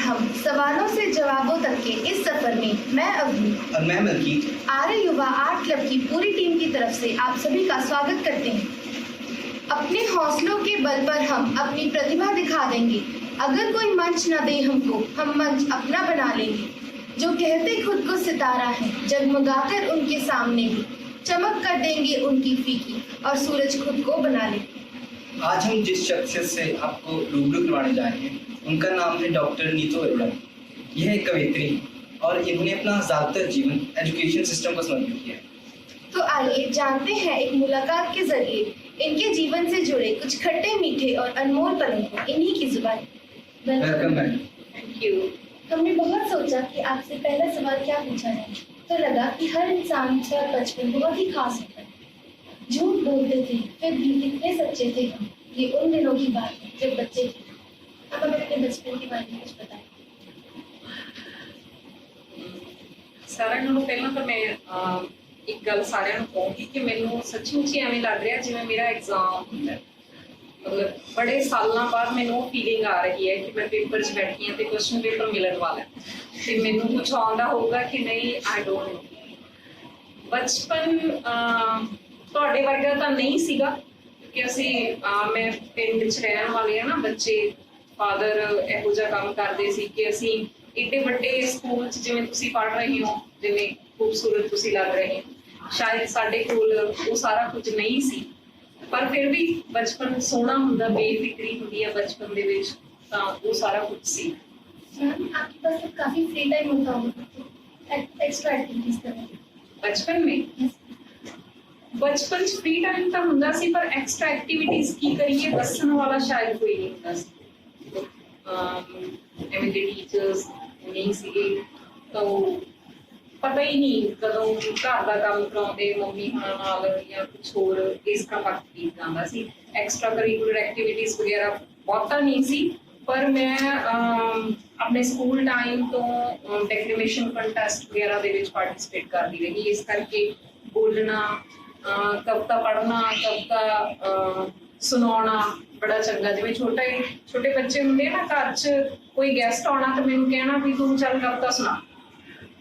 हम सवालों से जवाबों तक के इस सफर में मैं अवनी और मैं मलकीत आर्य युवा आर्ट क्लब की पूरी टीम की तरफ से आप सभी का स्वागत करते हैं। अपने हौसलों के बल पर हम अपनी प्रतिभा दिखा देंगे। अगर कोई मंच न दे हमको, हम मंच अपना बना लेंगे। जो कहते खुद को सितारा है, जगमगाकर उनके सामने भी चमक कर देंगे उनकी फीकी, और सूरज खुद को बना लेंगे। आज हम जिस शख्सियत से आपको रूबरू करवाने जा रहे हैं उनका नाम है डॉक्टर नीतू अरोड़ा। यह एक कवयित्री और इन्होंने अपना ज़्यादातर जीवन एजुकेशन सिस्टम को समर्पित किया है। तो आइए जानते हैं एक मुलाकात के जरिए इनके जीवन से जुड़े कुछ खट्टे मीठे और अनमोल पलों को इन्हीं की जुबानी। Welcome ma'am. Thank you. हमने बहुत सोचा कि आपसे पहला सवाल क्या पूछा जाए, तो लगा कि हर इंसान का बचपन बहुत ही खास होता है। झूठ बोलते थे फिर भी कितने सच्चे थे हम। ये उन दिनों की बात है जब बच्चे थे। अब हमें अपने बचपन के बारे में कुछ बताएं। ਸਾਰਿਆਂ ਨਾਲੋਂ ਪਹਿਲਾਂ ਤਾਂ ਮੈਂ ਇੱਕ ਗੱਲ ਸਾਰਿਆਂ ਨੂੰ ਕਹੂੰਗੀ ਕਿ ਮੈਨੂੰ ਸੱਚੀ ਐਵੇਂ ਲੱਗ ਰਿਹਾ ਜਿਵੇਂ ਮੇਰਾ ਐਗਜ਼ਾਮ ਹੁੰਦਾ। ਮਤਲਬ ਬੜੇ ਸਾਲਾਂ ਬਾਅਦ ਮੈਨੂੰ ਉਹ ਫੀਲਿੰਗ ਆ ਰਹੀ ਹੈ ਕਿ ਮੈਂ ਪੇਪਰ 'ਚ ਬੈਠੀ ਹਾਂ ਤੇ ਕੁਐਸਚਨ ਪੇਪਰ ਮਿਲਣ ਵਾਲਾ ਤੇ ਮੈਨੂੰ ਕੁਝ ਆਉਂਦਾ ਹੋਊਗਾ ਕਿ ਨਹੀਂ, ਆਈ ਡੋਂਟ ਨੋ। ਬਚਪਨ ਤੁਹਾਡੇ ਵਰਗਾ ਤਾਂ ਨਹੀਂ ਸੀਗਾ ਕਿ ਅਸੀਂ ਮੈਂ ਪਿੰਡ 'ਚ ਰਹਿਣ ਵਾਲੇ ਆ ਨਾ, ਬੱਚੇ ਫਾਦਰ ਇਹੋ ਜਿਹਾ ਕੰਮ ਕਰਦੇ ਸੀ ਕਿ ਅਸੀਂ ਏਡੇ ਵੱਡੇ ਸਕੂਲ 'ਚ ਜਿਵੇਂ ਤੁਸੀਂ ਪੜ੍ਹ ਰਹੇ ਹੋ, ਜਿਵੇਂ ਖੂਬਸੂਰਤ ਤੁਸੀਂ ਲੱਗ ਰਹੇ ਹੋ, ਸ਼ਾਇਦ ਸਾਡੇ ਕੋਲ ਉਹ ਸਾਰਾ ਕੁਝ ਨਹੀਂ ਸੀ। ਪਰ ਫਿਰ ਵੀ ਬਚਪਨ ਸੋਹਣਾ ਹੁੰਦਾ, ਬੇਫਿਕਰੀ ਹੁੰਦੀ ਹੈ बचपन ਦੇ ਵਿੱਚ, ਤਾਂ ਉਹ ਸਾਰਾ ਕੁਝ ਸੀ। आपके पास तो काफी फ्री टाइम होता होगा एक्स्ट्रा एक्टिविटीज करने के। बचपन में बचपन 'ਚ फ्री टाइम ਤਾਂ ਹੁੰਦਾ ਸੀ, ਪਰ ਐਕਸਟਰਾ ਐਕਟੀਵਿਟੀਜ਼ ਕੀ ਕਰੀਏ ਦੱਸਣ ਵਾਲਾ ਸ਼ਾਇਦ ਕੋਈ ਨਹੀਂ ਹੁੰਦਾ ਸੀ। ਐਵੇਂ ਦੇ ਟੀਚਰਸ ਨਹੀਂ ਸੀਗੇ, ਤਾਂ ਪਤਾ ਹੀ ਨਹੀਂ ਕਦੋਂ ਘਰ ਦਾ ਕੰਮ ਕਰਾਉਂਦੇ ਮੰਮੀ ਹੁਣਾਂ ਨਾਲ ਜਾਂ ਕੁਛ ਹੋਰ, ਇਸ ਤਰ੍ਹਾਂ ਵਕਤ ਬੀਤ ਜਾਂਦਾ ਸੀ। ਐਕਸਟਰਾ ਕਰਿਕੂਲਰ ਐਕਟੀਵਿਟੀਜ਼ ਵਗੈਰਾ ਬਹੁਤਾ ਨਹੀਂ ਸੀ। ਪਰ ਮੈਂ ਆਪਣੇ ਸਕੂਲ ਟਾਈਮ ਤੋਂ ਡੈਕਲੇਮੇਸ਼ਨ ਕੰਟੈਸਟ ਵਗੈਰਾ ਦੇ ਵਿੱਚ ਪਾਰਟਿਸਿਪੇਟ ਕਰਦੀ ਰਹੀ। ਇਸ ਕਰਕੇ ਬੋਲਣਾ, ਕਵਿਤਾ ਪੜ੍ਹਨਾ, ਕਵਿਤਾ ਸੁਣਾਉਣਾ ਬੜਾ ਚੰਗਾ। ਜਿਵੇਂ ਛੋਟੇ ਬੱਚੇ ਹੁੰਦੇ ਆ ਨਾ, ਘਰ 'ਚ ਕੋਈ ਗੈਸਟ ਆਉਣਾ ਤਾਂ ਮੈਨੂੰ ਕਹਿਣਾ ਵੀ ਤੂੰ ਚੱਲ ਕਵਿਤਾ ਸੁਣਾ।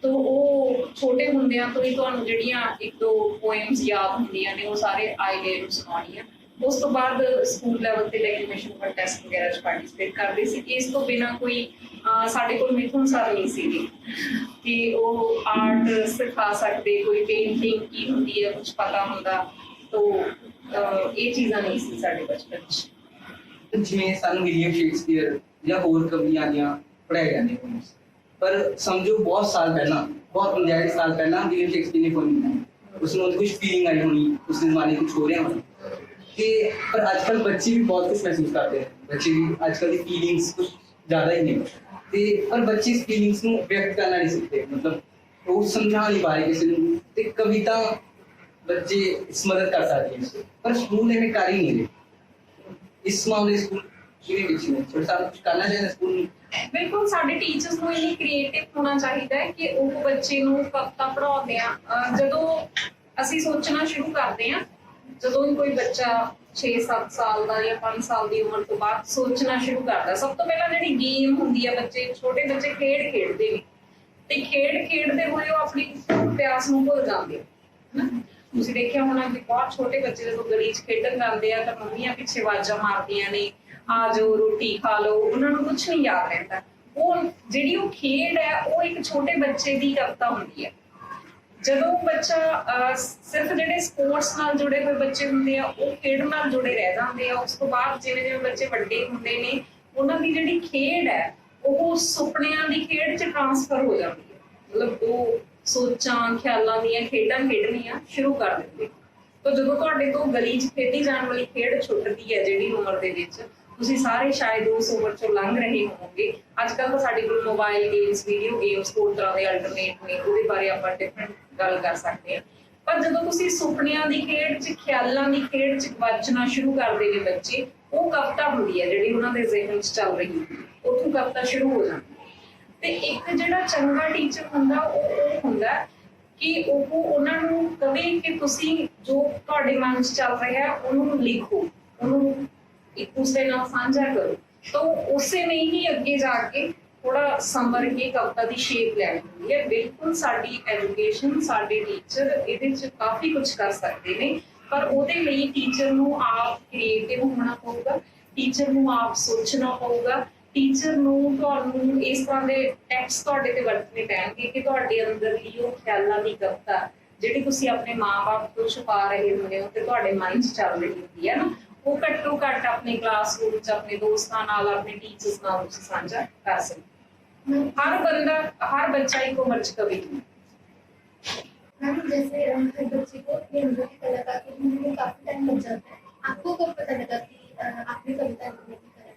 ਤਾਂ ਉਹ ਛੋਟੇ ਹੁੰਦਿਆਂ ਤੋਂ ਹੀ ਤੁਹਾਨੂੰ ਜਿਹੜੀਆਂ ਇੱਕ ਦੋ ਪੋਇਮਸ ਯਾਦ ਹੁੰਦੀਆਂ ਨੇ ਉਹ ਸਾਰੇ ਆਈਡੀਆ ਨੂੰ ਸੁਣਾਉਣੀਆਂ। ਉਸ ਤੋਂ ਬਾਅਦ ਸਕੂਲ ਲੈਵਲ ਤੇ ਡੈਕਲੇਮੇਸ਼ਨ ਕੰਟੈਸਟ ਵਗੈਰਾ 'ਚ ਪਾਰਟਿਸਿਪੇਟ ਕਰਦੇ ਸੀ। ਇਸ ਤੋਂ ਬਿਨਾਂ ਕੋਈ ਸਾਡੇ ਕੋਲ ਮਿਥੁਨ ਸਰ ਨਹੀਂ ਸੀਗੇ ਕਿ ਉਹ ਆਰਟ ਸਿਖਾ ਸਕਦੇ, ਕੋਈ ਪੇਂਟਿੰਗ ਕੀ ਹੁੰਦੀ ਹੈ ਕੁਝ ਪਤਾ ਹੁੰਦਾ। ਤਾਂ ਇਹ ਚੀਜ਼ਾਂ ਨਹੀਂ ਸੀ ਸਾਡੇ ਬਚਪਨ 'ਚ। ਜਿਵੇਂ ਸਾਨੂੰ ਵਿਲੀਅਮ ਸ਼ੇਕਸਪੀਅਰ ਜਾਂ ਹੋਰ ਕਵੀਆਂ ਪੜ੍ਹਾਏ ਜਾਂਦੇ ਹੋਣ, ਪਰ ਸਮਝੋ ਬਹੁਤ ਸਾਲ ਪਹਿਲਾਂ, ਬਹੁਤ 50 ਸਾਲ ਪਹਿਲਾਂ ਵਿਲੀਅਮ ਸ਼ੇਕਸਪੀਅਰ ਨੇ ਕੋਈ ਨਹੀਂ ਬਣਾਇਆ। ਉਸਨੂੰ ਕੁਝ ਫੀਲਿੰਗ ਆਈ ਹੋਣੀ, ਉਸ ਜ਼ਮਾਨੇ ਕੁਝ ਹੋ ਰਿਹਾ ਹੋਣਾ। ਤੇ ਪਰ ਅੱਜ ਕੱਲ੍ਹ ਬੱਚੇ ਵੀ ਬਹੁਤ ਕੁਛ ਮਹਿਸੂਸ ਕਰਦੇ ਹਨ। ਬੱਚੇ ਵੀ ਅੱਜ ਕੱਲ੍ਹ ਦੀ ਫੀਲਿੰਗਸ ਕੁਛ ਜ਼ਿਆਦਾ ਹੀ ਨੇ, ਤੇ ਪਰ ਬੱਚੇ ਇਸ ਫੀਲਿੰਗਸ ਨੂੰ ਵਿਅਕਤ ਕਰਨਾ ਨਹੀਂ ਸਿੱਖਦੇ, ਮਤਲਬ ਉਹ ਸਮਝਾ ਨਹੀਂ ਪਾ ਰਹੇ ਕਿਸੇ ਨੂੰ। ਤੇ ਕਵਿਤਾ ਬੱਚੇ ਇਸ ਮਦਦ ਕਰ ਸਕਦੇ ਹਨ, ਪਰ ਸਕੂਲ ਐਵੇਂ ਕਰ ਹੀ ਨਹੀਂ ਰਹੇ। ਇਸ ਮਾਮਲੇ ਸਕੂਲ ਕਿਵੇਂ ਵਿੱਚ ਨੇ ਸਾਨੂੰ ਕੁਛ ਕਰਨਾ ਚਾਹੀਦਾ ਸਕੂਲ ਨੂੰ। ਬਿਲਕੁਲ, ਸਾਡੇ ਟੀਚਰਸ ਨੂੰ ਇੰਨੀ ਕ੍ਰੀਏਟਿਵ ਹੋਣਾ ਚਾਹੀਦਾ ਹੈ ਕਿ ਉਹ ਬੱਚੇ ਨੂੰ ਕਵਿਤਾ ਪੜ੍ਹਾਉਂਦੇ ਆ। ਜਦੋਂ ਅਸੀਂ ਸੋਚਣਾ ਸ਼ੁਰੂ ਕਰਦੇ ਹਾਂ, ਜਦੋਂ ਵੀ ਕੋਈ ਬੱਚਾ 6-7 ਸਾਲ ਦਾ ਜਾਂ 5 ਸਾਲ ਦੀ ਉਮਰ ਤੋਂ ਬਾਅਦ ਸੋਚਣਾ ਸ਼ੁਰੂ ਕਰਦਾ, ਸਭ ਤੋਂ ਪਹਿਲਾਂ ਜਿਹੜੀ ਗੇਮ ਹੁੰਦੀ ਹੈ, ਛੋਟੇ ਬੱਚੇ ਖੇਡ ਖੇਡਦੇ ਨੇ ਤੇ ਖੇਡ ਖੇਡਦੇ ਹੋਏ ਉਹ ਆਪਣੀ ਪਿਆਸ ਨੂੰ ਭੁੱਲ ਜਾਂਦੇ ਆ। ਤੁਸੀਂ ਦੇਖਿਆ ਹੋਣਾ ਕਿ ਬਹੁਤ ਛੋਟੇ ਬੱਚੇ ਜਦੋਂ ਗਲੀ 'ਚ ਖੇਡਣ ਜਾਂਦੇ ਆ ਤਾਂ ਮੰਮੀਆਂ ਪਿੱਛੇ ਆਵਾਜ਼ਾਂ ਮਾਰਦੀਆਂ ਨੇ, ਆ ਜਾਓ ਰੋਟੀ ਖਾ ਲਓ। ਉਹਨਾਂ ਨੂੰ ਕੁਛ ਨਹੀਂ ਯਾਦ ਰਹਿੰਦਾ। ਉਹ ਜਿਹੜੀ ਉਹ ਖੇਡ ਹੈ ਉਹ ਇੱਕ ਛੋਟੇ ਬੱਚੇ ਦੀ ਕਵਿਤਾ ਹੁੰਦੀ ਹੈ। ਜਦੋਂ ਬੱਚਾ ਸਿਰਫ ਜਿਹੜੇ ਸਪੋਰਟਸ ਨਾਲ ਜੁੜੇ ਹੋਏ ਬੱਚੇ ਹੁੰਦੇ ਆ ਉਹ ਖੇਡ ਨਾਲ ਜੁੜੇ ਰਹਿ ਜਾਂਦੇ ਆ। ਉਸ ਤੋਂ ਬਾਅਦ ਜਿਵੇਂ ਜਿਵੇਂ ਬੱਚੇ ਵੱਡੇ ਹੁੰਦੇ ਨੇ, ਉਹਨਾਂ ਦੀ ਜਿਹੜੀ ਖੇਡ ਹੈ ਉਹ ਸੁਪਨਿਆਂ ਦੀ ਖੇਡ 'ਚ ਟਰਾਂਸਫਰ ਹੋ ਜਾਂਦੀ ਹੈ। ਮਤਲਬ ਉਹ ਸੋਚਾਂ ਖਿਆਲਾਂ ਦੀਆਂ ਖੇਡਾਂ ਖੇਡਣੀਆਂ ਸ਼ੁਰੂ ਕਰ ਦਿੰਦੇ। ਤਾਂ ਜਦੋਂ ਤੁਹਾਡੇ ਤੋਂ ਗਲੀ 'ਚ ਖੇਡੀ ਜਾਣ ਵਾਲੀ ਖੇਡ ਛੁੱਟਦੀ ਹੈ ਜਿਹੜੀ ਉਮਰ ਦੇ ਵਿੱਚ, ਤੁਸੀਂ ਸਾਰੇ ਸ਼ਾਇਦ ਉਸ ਉਮਰ 'ਚੋਂ ਲੰਘ ਰਹੇ ਹੋਵੋਗੇ। ਅੱਜ ਕੱਲ੍ਹ ਤਾਂ ਸਾਡੇ ਕੋਲ ਮੋਬਾਈਲ ਗੇਮਸ, ਵੀਡੀਓ ਗੇਮਸ, ਹੋਰ ਤਰ੍ਹਾਂ ਦੇ ਅਲਟਰਨੇਟ ਨੇ, ਉਹਦੇ ਬਾਰੇ ਆਪਾਂ ਡਿਫਰੈਂਟ ਗੱਲ ਕਰ ਸਕਦੇ ਹਾਂ। ਪਰ ਜਦੋਂ ਤੁਸੀਂ ਸੁਪਨਿਆਂ ਦੀ ਖੇਡ 'ਚ, ਖਿਆਲਾਂ ਦੀ ਖੇਡ 'ਚ ਗਵਾਚਣਾ ਸ਼ੁਰੂ ਕਰਦੇ ਨੇ ਬੱਚੇ, ਉਹ ਕਵਿਤਾ ਹੁੰਦੀ ਹੈ ਜਿਹੜੀ ਉਹਨਾਂ ਦੇ ਜ਼ਿਹਨ 'ਚ ਚੱਲ ਰਹੀ ਹੈ, ਉੱਥੋਂ ਕਵਿਤਾ ਸ਼ੁਰੂ ਹੋ ਜਾਂਦੀ। ਤੇ ਇੱਕ ਜਿਹੜਾ ਚੰਗਾ ਟੀਚਰ ਹੁੰਦਾ ਉਹ ਹੁੰਦਾ ਕਿ ਉਹ ਉਹਨਾਂ ਨੂੰ ਕਵੇ ਕਿ ਤੁਸੀਂ ਜੋ ਤੁਹਾਡੇ ਮਨ 'ਚ ਚੱਲ ਰਿਹਾ ਉਹਨੂੰ ਲਿਖੋ, ਉਹਨੂੰ ਇੱਕ ਦੂਸਰੇ ਨਾਲ ਸਾਂਝਾ ਕਰੋ। ਤਾਂ ਉਸੇ ਨੇ ਹੀ ਅੱਗੇ ਜਾ ਕੇ ਥੋੜਾ ਸਮਰ ਕੇ ਕਵਿਤਾ ਦੀ ਸ਼ੇਪ ਲੈਣੀ ਹੁੰਦੀ ਹੈ। ਬਿਲਕੁਲ ਸਾਡੀ ਐਜੂਕੇਸ਼ਨ, ਸਾਡੇ ਟੀਚਰ ਇਹਦੇ 'ਚ ਕਾਫੀ ਕੁਝ ਕਰ ਸਕਦੇ ਨੇ, ਪਰ ਉਹਦੇ ਲਈ ਟੀਚਰ ਨੂੰ ਆਪ ਕ੍ਰੀਏਟਿਵ ਹੋਣਾ ਪਊਗਾ, ਟੀਚਰ ਨੂੰ ਆਪ ਸੋਚਣਾ ਪਊਗਾ, ਟੀਚਰ ਨੂੰ ਤੁਹਾਨੂੰ ਇਸ ਤਰ੍ਹਾਂ ਦੇ ਟੈਕਸਟ ਤੁਹਾਡੇ ਤੇ ਵਰਤਣੇ ਪੈਣਗੇ ਕਿ ਤੁਹਾਡੇ ਅੰਦਰਲੀ ਉਹ ਖਿਆਲਾਂ ਦੀ ਕਵਿਤਾ ਜਿਹੜੀ ਤੁਸੀਂ ਆਪਣੇ ਮਾਂ-ਬਾਪ ਤੋਂ ਛੁਪਾ ਰਹੇ ਹੁੰਦੇ ਹੋ ਤੇ ਤੁਹਾਡੇ ਮਨ 'ਚ ਚੱਲ ਰਹੀ ਹੁੰਦੀ ਹੈ ਨਾ, ਉਹ ਘੱਟੋ ਘੱਟ ਆਪਣੇ ਕਲਾਸਰੂਮ 'ਚ ਆਪਣੇ ਦੋਸਤਾਂ ਨਾਲ, ਆਪਣੇ ਟੀਚਰਸ ਨਾਲ ਤੁਸੀਂ ਸਾਂਝਾ ਕਰ ਸਕਦੇ। हर बच्चा एक उम्र च कवि है। मैम जैसे हर बच्चे को अपने अंदर की कलाकार के ढूंढने में काफी टाइम लग जाता है, आपको कब पता लगा कि आपने कविता लिखने की तरह?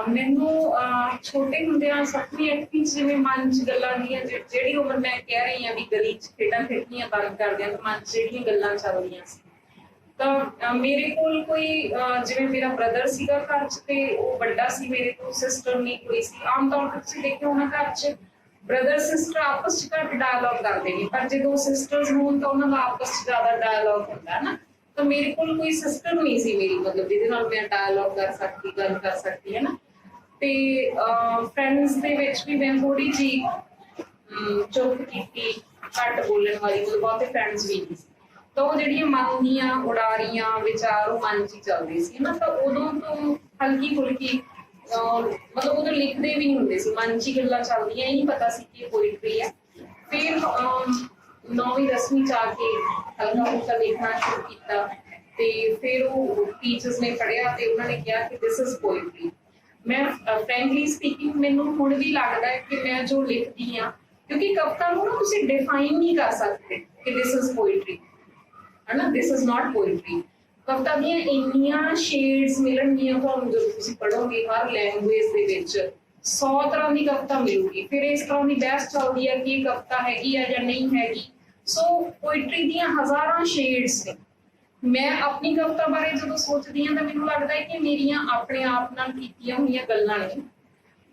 ਮੈਨੂੰ ਛੋਟੇ ਹੁੰਦਿਆਂ 7ਵੀਂ 8ਵੀਂ ਚ ਜਿਵੇਂ ਮਨ ਚ ਗੱਲਾਂ ਦੀਆਂ ਜਿਹੜੀ ਉਮਰ ਮੈਂ ਕਹਿ ਰਹੀ ਹਾਂ ਵੀ ਗਲੀ ਚ ਖੇਡਾਂ ਖੇਡਣੀਆਂ ਬੰਦ ਕਰਦਿਆਂ ਤਾਂ ਮਨ ਚ ਜਿਹੜੀਆਂ ਗੱਲਾਂ ਚੱਲਦੀਆਂ ਸੀ, ਤਾਂ ਮੇਰੇ ਕੋਲ ਕੋਈ ਜਿਵੇਂ ਮੇਰਾ ਬ੍ਰਦਰ ਸੀਗਾ ਘਰ ਚ ਤੇ ਉਹ ਵੱਡਾ ਸੀ ਮੇਰੇ ਤੋਂ, ਸਿਸਟਰ ਨਹੀਂ ਕੋਈ ਸੀ। ਆਮ ਤੌਰ ਤੇ ਤੁਸੀਂ ਦੇਖਿਆ ਹੋਣਾ ਘਰ ਚ ਬ੍ਰਦਰ ਸਿਸਟਰ ਆਪਸ ਚ ਘੱਟ ਡਾਇਲੌਗ ਕਰਦੇ ਨੇ, ਪਰ ਜਦੋਂ ਸਿਸਟਰਸ ਹੋਣ ਤਾਂ ਉਹਨਾਂ ਦਾ ਆਪਸ ਚ ਜ਼ਿਆਦਾ ਡਾਇਲੌਗ ਹੁੰਦਾ ਹੈ ਨਾ। ਤਾਂ ਮੇਰੇ ਕੋਲ ਕੋਈ ਸਿਸਟਰ ਨਹੀਂ ਸੀ ਮੇਰੀ, ਮਤਲਬ ਜਿਹਦੇ ਨਾਲ ਮੈਂ ਡਾਇਲੌਗ ਕਰ ਸਕਦੀ, ਗੱਲ ਕਰ ਸਕਦੀ ਹੈ ਨਾ। ਤੇ ਫਰੈਂਡਸ ਦੇ ਵਿੱਚ ਵੀ ਮੈਂ ਥੋੜੀ ਜਿਹੀ ਚੁੱਪ ਕੀਤੀ, ਘੱਟ ਬੋਲਣ ਵਾਲੀ, ਮਤਲਬ ਬਹੁਤੇ ਫਰੈਂਡਸ ਵੀ ਨਹੀਂ ਸੀ। ਤਾਂ ਉਹ ਜਿਹੜੀਆਂ ਮਨ ਦੀਆਂ ਉਡਾਰੀਆਂ ਵਿਚਾਰ ਉਹ ਮਨ 'ਚ ਹੀ ਚੱਲਦੇ ਸੀ ਨਾ, ਤਾਂ ਉਦੋਂ ਤੋਂ ਹਲਕੀ ਫੁਲਕੀ ਮਤਲਬ ਉਦੋਂ ਲਿਖਦੇ ਵੀ ਨਹੀਂ ਹੁੰਦੇ ਸੀ, ਮਨ 'ਚ ਹੀ ਗੱਲਾਂ ਚੱਲਦੀਆਂ, ਇਹ ਨਹੀਂ ਪਤਾ ਸੀ ਕਿ ਇਹ ਪੋਇਟਰੀ ਹੈ। ਫਿਰ 9ਵੀਂ 10ਵੀਂ 'ਚ ਆ ਕੇ ਹਲਕਾ ਫੁਲਕਾ ਲਿਖਣਾ ਸ਼ੁਰੂ ਕੀਤਾ ਤੇ ਫਿਰ ਉਹ ਟੀਚਰਸ ਨੇ ਪੜ੍ਹਿਆ ਤੇ ਉਹਨਾਂ ਨੇ ਕਿਹਾ ਕਿ ਦਿਸ ਇਜ਼ ਪੋਇਟਰੀ। ਮੈਂ ਫ੍ਰੈਂਕਲੀ ਸਪੀਕਿੰਗ ਮੈਨੂੰ ਹੁਣ ਵੀ ਲੱਗਦਾ ਹੈ ਕਿ ਮੈਂ ਜੋ ਲਿਖਦੀ ਹਾਂ, ਕਿਉਂਕਿ ਕਵਿਤਾ ਨੂੰ ਨਾ ਤੁਸੀਂ ਡਿਫਾਈਨ ਨਹੀਂ ਕਰ ਸਕਦੇ ਕਿ ਦਿਸ ਇਜ਼ ਪੋਇਟਰੀ ਹੈ ਨਾ, ਦਿਸ ਇਜ਼ ਨਾਟ ਪੋਇਟਰੀ। ਕਵਿਤਾ ਦੀਆਂ ਇੰਨੀਆਂ ਸ਼ੇਡਸ ਮਿਲਣਗੀਆਂ ਤੁਹਾਨੂੰ ਜਦੋਂ ਤੁਸੀਂ ਪੜ੍ਹੋਗੇ, ਹਰ ਲੈਂਗੁਏਜ ਦੇ ਵਿੱਚ 100 ਤਰ੍ਹਾਂ ਦੀ ਕਵਿਤਾ ਮਿਲੂਗੀ। ਫਿਰ ਇਸ ਤਰ੍ਹਾਂ ਦੀ ਬਹਿਸ ਚੱਲਦੀ ਹੈ ਕਿ ਇਹ ਕਵਿਤਾ ਹੈਗੀ ਆ ਜਾਂ ਨਹੀਂ ਹੈਗੀ। ਸੋ ਪੋਇਟਰੀ ਦੀਆਂ ਹਜ਼ਾਰਾਂ ਸ਼ੇਡਸ ਨੇ। ਮੈਂ ਆਪਣੀ ਕਵਿਤਾ ਬਾਰੇ ਜਦੋਂ ਸੋਚਦੀ ਹਾਂ ਤਾਂ ਮੈਨੂੰ ਲੱਗਦਾ ਹੈ ਕਿ ਮੇਰੀਆਂ ਆਪਣੇ ਆਪ ਨਾਲ ਕੀਤੀਆਂ ਹੋਈਆਂ ਗੱਲਾਂ ਨੇ।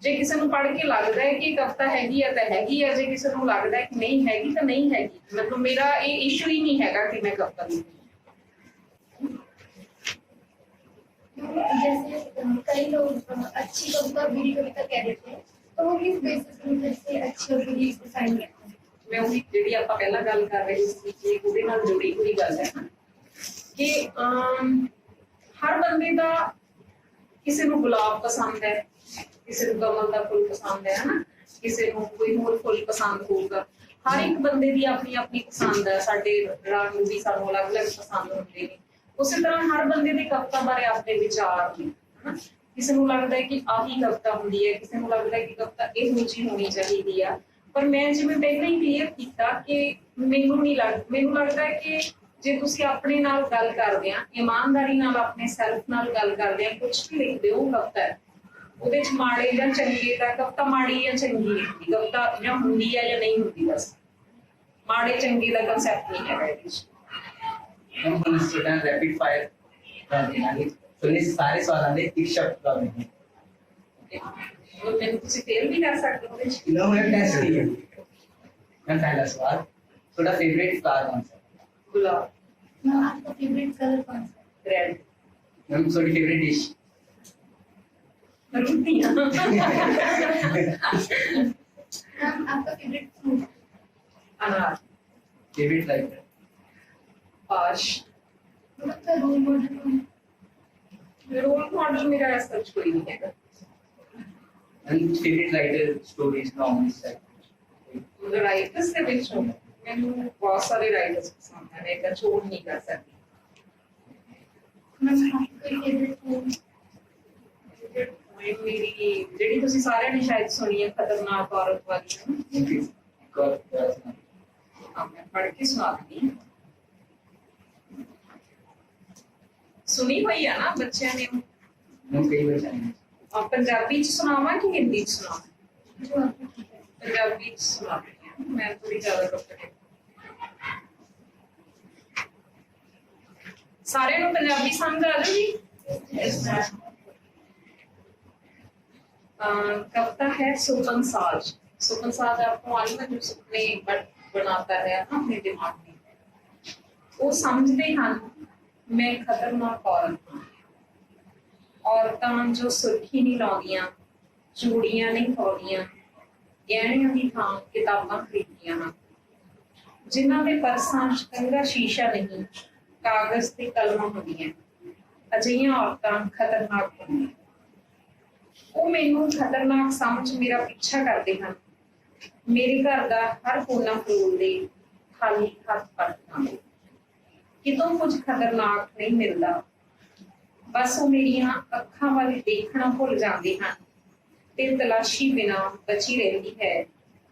ਜੇ ਕਿਸੇ ਨੂੰ ਪੜ੍ਹ ਕੇ ਲੱਗਦਾ ਹੈ ਕਿ ਕਵਿਤਾ ਹੈਗੀ ਆ ਤਾਂ ਹੈਗੀ ਆ, ਜੇ ਕਿਸੇ ਨੂੰ ਲੱਗਦਾ ਹੈ ਕਿ ਨਹੀਂ ਹੈਗੀ ਤਾਂ ਨਹੀਂ ਹੈਗੀ। ਮਤਲਬ ਮੇਰਾ ਇਹ ਇਸ਼ੂ ਹੀ ਨਹੀਂ ਹੈਗਾ ਕਿ ਮੈਂ ਕਵਿਤਾ ਲਿਖੀ। जैसे कई लोग अच्छी कविता बुरी कविता कह देते हैं, तो वो किस बेसिस पर जैसे अच्छी और बुरी डिफाइन करते हैं? ਮੈਂ ਉਹੀ ਜਿਹੜੀ ਆਪਾਂ ਪਹਿਲਾਂ ਗੱਲ ਕਰ ਰਹੇ ਸੀ ਕਿ ਉਹਦੇ ਨਾਲ ਜੁੜੀ ਹੋਈ ਗੱਲ ਹੈ ਨਾ ਕਿ ਹਰ ਬੰਦੇ ਦਾ, ਕਿਸੇ ਨੂੰ ਗੁਲਾਬ ਪਸੰਦ ਹੈ, ਕਿਸੇ ਨੂੰ ਕਮਲ ਦਾ ਫੁੱਲ ਪਸੰਦ ਹੈ ਨਾ, ਕਿਸੇ ਨੂੰ ਕੋਈ ਹੋਰ ਫੁੱਲ ਪਸੰਦ ਹੋਊਗਾ। ਹਰ ਇੱਕ ਬੰਦੇ ਦੀ ਆਪਣੀ ਆਪਣੀ ਪਸੰਦ ਹੈ। ਸਾਡੇ ਰੰਗ ਵੀ ਸਾਨੂੰ ਅਲੱਗ-ਅਲੱਗ ਪਸੰਦ ਹੁੰਦੇ ਨੇ। ਉਸੇ ਤਰ੍ਹਾਂ ਹਰ ਬੰਦੇ ਦੇ ਕਵਿਤਾ ਬਾਰੇ ਆਪਣੇ ਵਿਚਾਰ ਨੇ ਹਨਾ। ਕਿਸੇ ਨੂੰ ਲੱਗਦਾ ਹੈ ਕਿ ਆਹੀ ਕਵਿਤਾ ਹੁੰਦੀ ਹੈ, ਕਿਸੇ ਨੂੰ ਲੱਗਦਾ ਹੈ ਕਿ ਕਵਿਤਾ ਇਹੋ ਜਿਹੀ ਹੋਣੀ ਚਾਹੀਦੀ ਆ। ਪਰ ਮੈਂ ਜਿਵੇਂ ਪਹਿਲਾਂ ਹੀ ਕਲੀਅਰ ਕੀਤਾ ਕਿ ਮੈਨੂੰ ਲੱਗਦਾ ਹੈ ਕਿ ਜੇ ਤੁਸੀਂ ਆਪਣੇ ਨਾਲ ਗੱਲ ਕਰਦੇ ਆ, ਇਮਾਨਦਾਰੀ ਨਾਲ ਆਪਣੇ ਸੈਲਫ ਨਾਲ ਗੱਲ ਕਰਦੇ ਆ, ਕੁਛ ਵੀ ਲਿਖਦੇ ਹੋ ਕਵਿਤਾ ਹੈ, ਉਹਦੇ ਚ ਮਾੜੇ ਜਾਂ ਚੰਗੇ ਦਾ, ਕਵਿਤਾ ਮਾੜੀ ਜਾਂ ਚੰਗੀ ਲਿਖਦੀ, ਕਵਿਤਾ ਜਾਂ ਹੁੰਦੀ ਹੈ ਜਾਂ ਨਹੀਂ ਹੁੰਦੀ, ਬਸ ਮਾੜੇ ਚੰਗੇ ਦਾ ਕਨਸੈਪਟ ਨਹੀਂ ਹੈਗਾ ਇਹਦੇ ਚ। हम स्टूडेंट रैपिड फायर कर देंगे, तो ये सारे सवाल आने एक शब्द का नहीं और मैंने कुछ फेल भी कर सकते हो कुछ नो है टेस्ट नहीं है। मैं पहला सवाल, थोड़ा फेवरेट फ्लावर कौन सा? गुलाब, मैम आपका फेवरेट कलर कौन सा है? रेड, मैम थोड़ी फेवरेट डिश? रोटियां मैम आपका फेवरेट फ्रूट? अनार, फेवरेट राइटर? पाश। आपका रोल मॉडल कौन है? रोल मॉडल मेरा ऐसा कुछ कोई नहीं है। And favourite writer stories novels मुझे राइटर्स से भी छोड़, मैंने बहुत सारे राइटर्स पसंद है, मैं एक छोड़ नहीं कर सकती। मैम आपका फेवरेट पोम? मेरी ਜਿਹੜੀ ਤੁਸੀਂ ਸਾਰਿਆਂ ਨੇ ਸ਼ਾਇਦ ਸੁਣੀ ਹੈ, ਖਤਰਨਾਕ ਔਰਤ ਵਾਲੀ ਹੈ ਨਾ, मैं पढ़ के सुनाती हूँ। सुनी हुई है ना बच्चों ने? हम कई बार जाएंगे। और पंजाबी च सुनावा कि हिंदी च सुनावा? जो आपको ठीक है। पंजाबी च सुनाती हूँ, मैं थोड़ी ज्यादा कपड़े सारे नु पंजाबी समझ आ जाएगी। कविता है सुपन साज। सुपन साज आपको मालूम है, जो सुपने बनाता है ना अपने दिमाग में, वो समझते हैं मैं खतरनाक औरत हूं। औरतां जो सुर्खी नहीं लाउंदियां, ਚੂੜੀਆਂ ਨਹੀਂ ਪਾਉਂਦੀਆਂ, ਗਹਿਣਿਆਂ ਦੀ ਥਾਂ ਕਿਤਾਬਾਂ ਖਰੀਦੀਆਂ ਹਨ, ਜਿਨ੍ਹਾਂ ਦੇ ਪਰਸਾਂ 'ਚ ਕੰਘਾ ਸ਼ੀਸ਼ਾ ਨਹੀਂ, ਕਾਗਜ਼ ਤੇ ਕਲਮਾਂ ਹੁੰਦੀਆਂ। ਅਜਿਹੀਆਂ ਔਰਤਾਂ ਖਤਰਨਾਕ ਹੁੰਦੀਆਂ। ਉਹ ਮੈਨੂੰ ਖਤਰਨਾਕ ਸਮਝ ਮੇਰਾ ਪਿੱਛਾ ਕਰਦੇ ਹਨ। ਮੇਰੇ ਘਰ ਦਾ ਹਰ ਕੋਨਾ ਫਰੋਲਦੇ, ਖਾਲੀ ਹੱਥ ਪਰਤਾਂ। ਕਿਤੋਂ ਕੁਝ ਖਤਰਨਾਕ ਨਹੀਂ ਮਿਲਦਾ। ਬਸ ਉਹ ਮੇਰੀਆਂ ਅੱਖਾਂ ਵੱਲ ਦੇਖਣਾ ਭੁੱਲ ਜਾਂਦੇ ਹਨ ਤੇ ਤਲਾਸ਼ੀ ਬਿਨਾਂ ਬਚੀ ਰਹਿੰਦੀ ਹੈ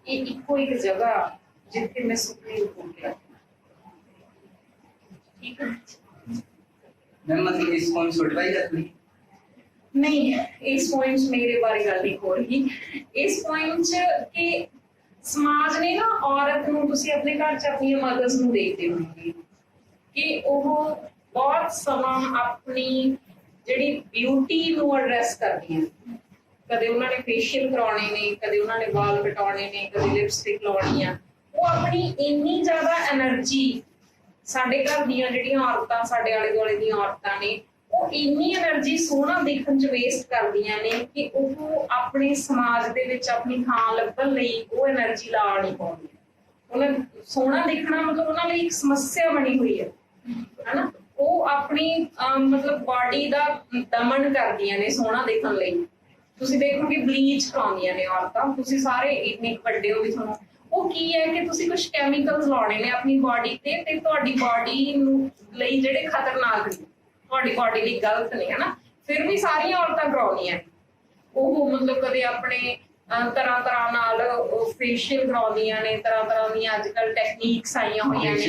ਇਹ ਇੱਕੋ ਇੱਕ ਜਗ੍ਹਾ ਜਿੱਥੇ ਮੈਂ ਸੁਪਨੇ ਰੁਕ ਗਿਆ। ਠੀਕ ਹੈ मैं मतलब इस कौन छोड़वाई जाती ਨਹੀਂ, ਇਸ ਪੁਆਇੰਟ 'ਚ ਮੇਰੇ ਬਾਰੇ ਗੱਲ ਨਹੀਂ ਹੋ ਰਹੀ। ਇਸ ਪੁਆਇੰਟ 'ਚ ਕਿ ਸਮਾਜ ਨੇ ਨਾ ਔਰਤ ਨੂੰ, ਤੁਸੀਂ ਆਪਣੇ ਘਰ 'ਚ ਆਪਣੀਆਂ ਮਦਰਸ ਨੂੰ ਦੇਖਦੇ ਹੋਣਗੇ ਕਿ ਉਹ ਬਹੁਤ ਸਮਾਂ ਆਪਣੀ ਜਿਹੜੀ ਬਿਊਟੀ ਨੂੰ ਐਡਰੈਸ ਕਰਦੀਆਂ। ਕਦੇ ਉਹਨਾਂ ਨੇ ਫੇਸ਼ੀਅਲ ਕਰਾਉਣੇ ਨੇ, ਕਦੇ ਉਹਨਾਂ ਨੇ ਵਾਲ ਕਟਾਉਣੇ ਨੇ, ਕਦੇ ਲਿਪਸਟਿਕ ਲਾਉਣੀ ਆ। ਉਹ ਆਪਣੀ ਇੰਨੀ ਜ਼ਿਆਦਾ એનર્ਜੀ, ਸਾਡੇ ਘਰ ਦੀਆਂ ਜਿਹੜੀਆਂ ਔਰਤਾਂ, ਸਾਡੇ ਆਲੇ ਦੁਆਲੇ ਦੀਆਂ ਔਰਤਾਂ ਨੇ, ਉਹ ਇੰਨੀ એનર્ਜੀ ਸੋਹਣਾ ਦੇਖਣ 'ਚ ਵੇਸਟ ਕਰਦੀਆਂ ਨੇ ਕਿ ਉਹ ਆਪਣੇ ਸਮਾਜ ਦੇ ਵਿੱਚ ਆਪਣੀ ਥਾਂ ਲੱਭਣ ਲਈ ਉਹ એનર્ਜੀ ਲਾ ਨਹੀਂ ਪਾਉਂਦੀਆਂ। ਉਹਨਾਂ ਸੋਹਣਾ ਦੇਖਣਾ ਮਤਲਬ ਉਹਨਾਂ ਲਈ ਇੱਕ ਸਮੱਸਿਆ ਬਣੀ ਹੋਈ ਹੈ ਹਨਾ। ਉਹ ਆਪਣੀ ਮਤਲਬ ਬਾਡੀ ਦਾ ਦਮਨ ਕਰਦੀਆਂ ਨੇ ਸੋਹਣਾ ਦੇਖਣ ਲਈ। ਤੁਸੀਂ ਦੇਖੋਗੇ ਬਲੀਚ ਕਰਾਉਂਦੀਆਂ ਨੇ ਔਰਤਾਂ, ਤੁਸੀਂ ਸਾਰੇ ਇੰਨੇ ਵੱਡੇ ਹੋ ਵੀ ਤੁਹਾਨੂੰ ਉਹ ਕੀ ਹੈ ਕਿ ਤੁਸੀਂ ਕੁਝ ਕੈਮੀਕਲਸ ਲਾਉਣੇ ਨੇ ਆਪਣੀ ਬਾਡੀ ਤੇ ਤੁਹਾਡੀ ਬਾਡੀ ਨੂੰ ਲਈ ਜਿਹੜੇ ਖਤਰਨਾਕ ਨੇ, ਤੁਹਾਡੀ ਬਾਡੀ ਲਈ ਗਲਤ ਨੇ ਹਨਾ। ਫਿਰ ਵੀ ਸਾਰੀਆਂ ਔਰਤਾਂ ਕਰਾਉਂਦੀਆਂ ਨੇ ਉਹ, ਮਤਲਬ ਕਦੇ ਆਪਣੇ ਤਰ੍ਹਾਂ ਤਰ੍ਹਾਂ ਨਾਲ ਫੇਸ਼ੀਅਲ ਕਰਾਉਂਦੀਆਂ ਨੇ, ਤਰ੍ਹਾਂ ਦੀਆਂ ਅੱਜ ਕੱਲ੍ਹ ਟੈਕਨੀਕਸ ਆਈਆਂ ਹੋਈਆਂ ਨੇ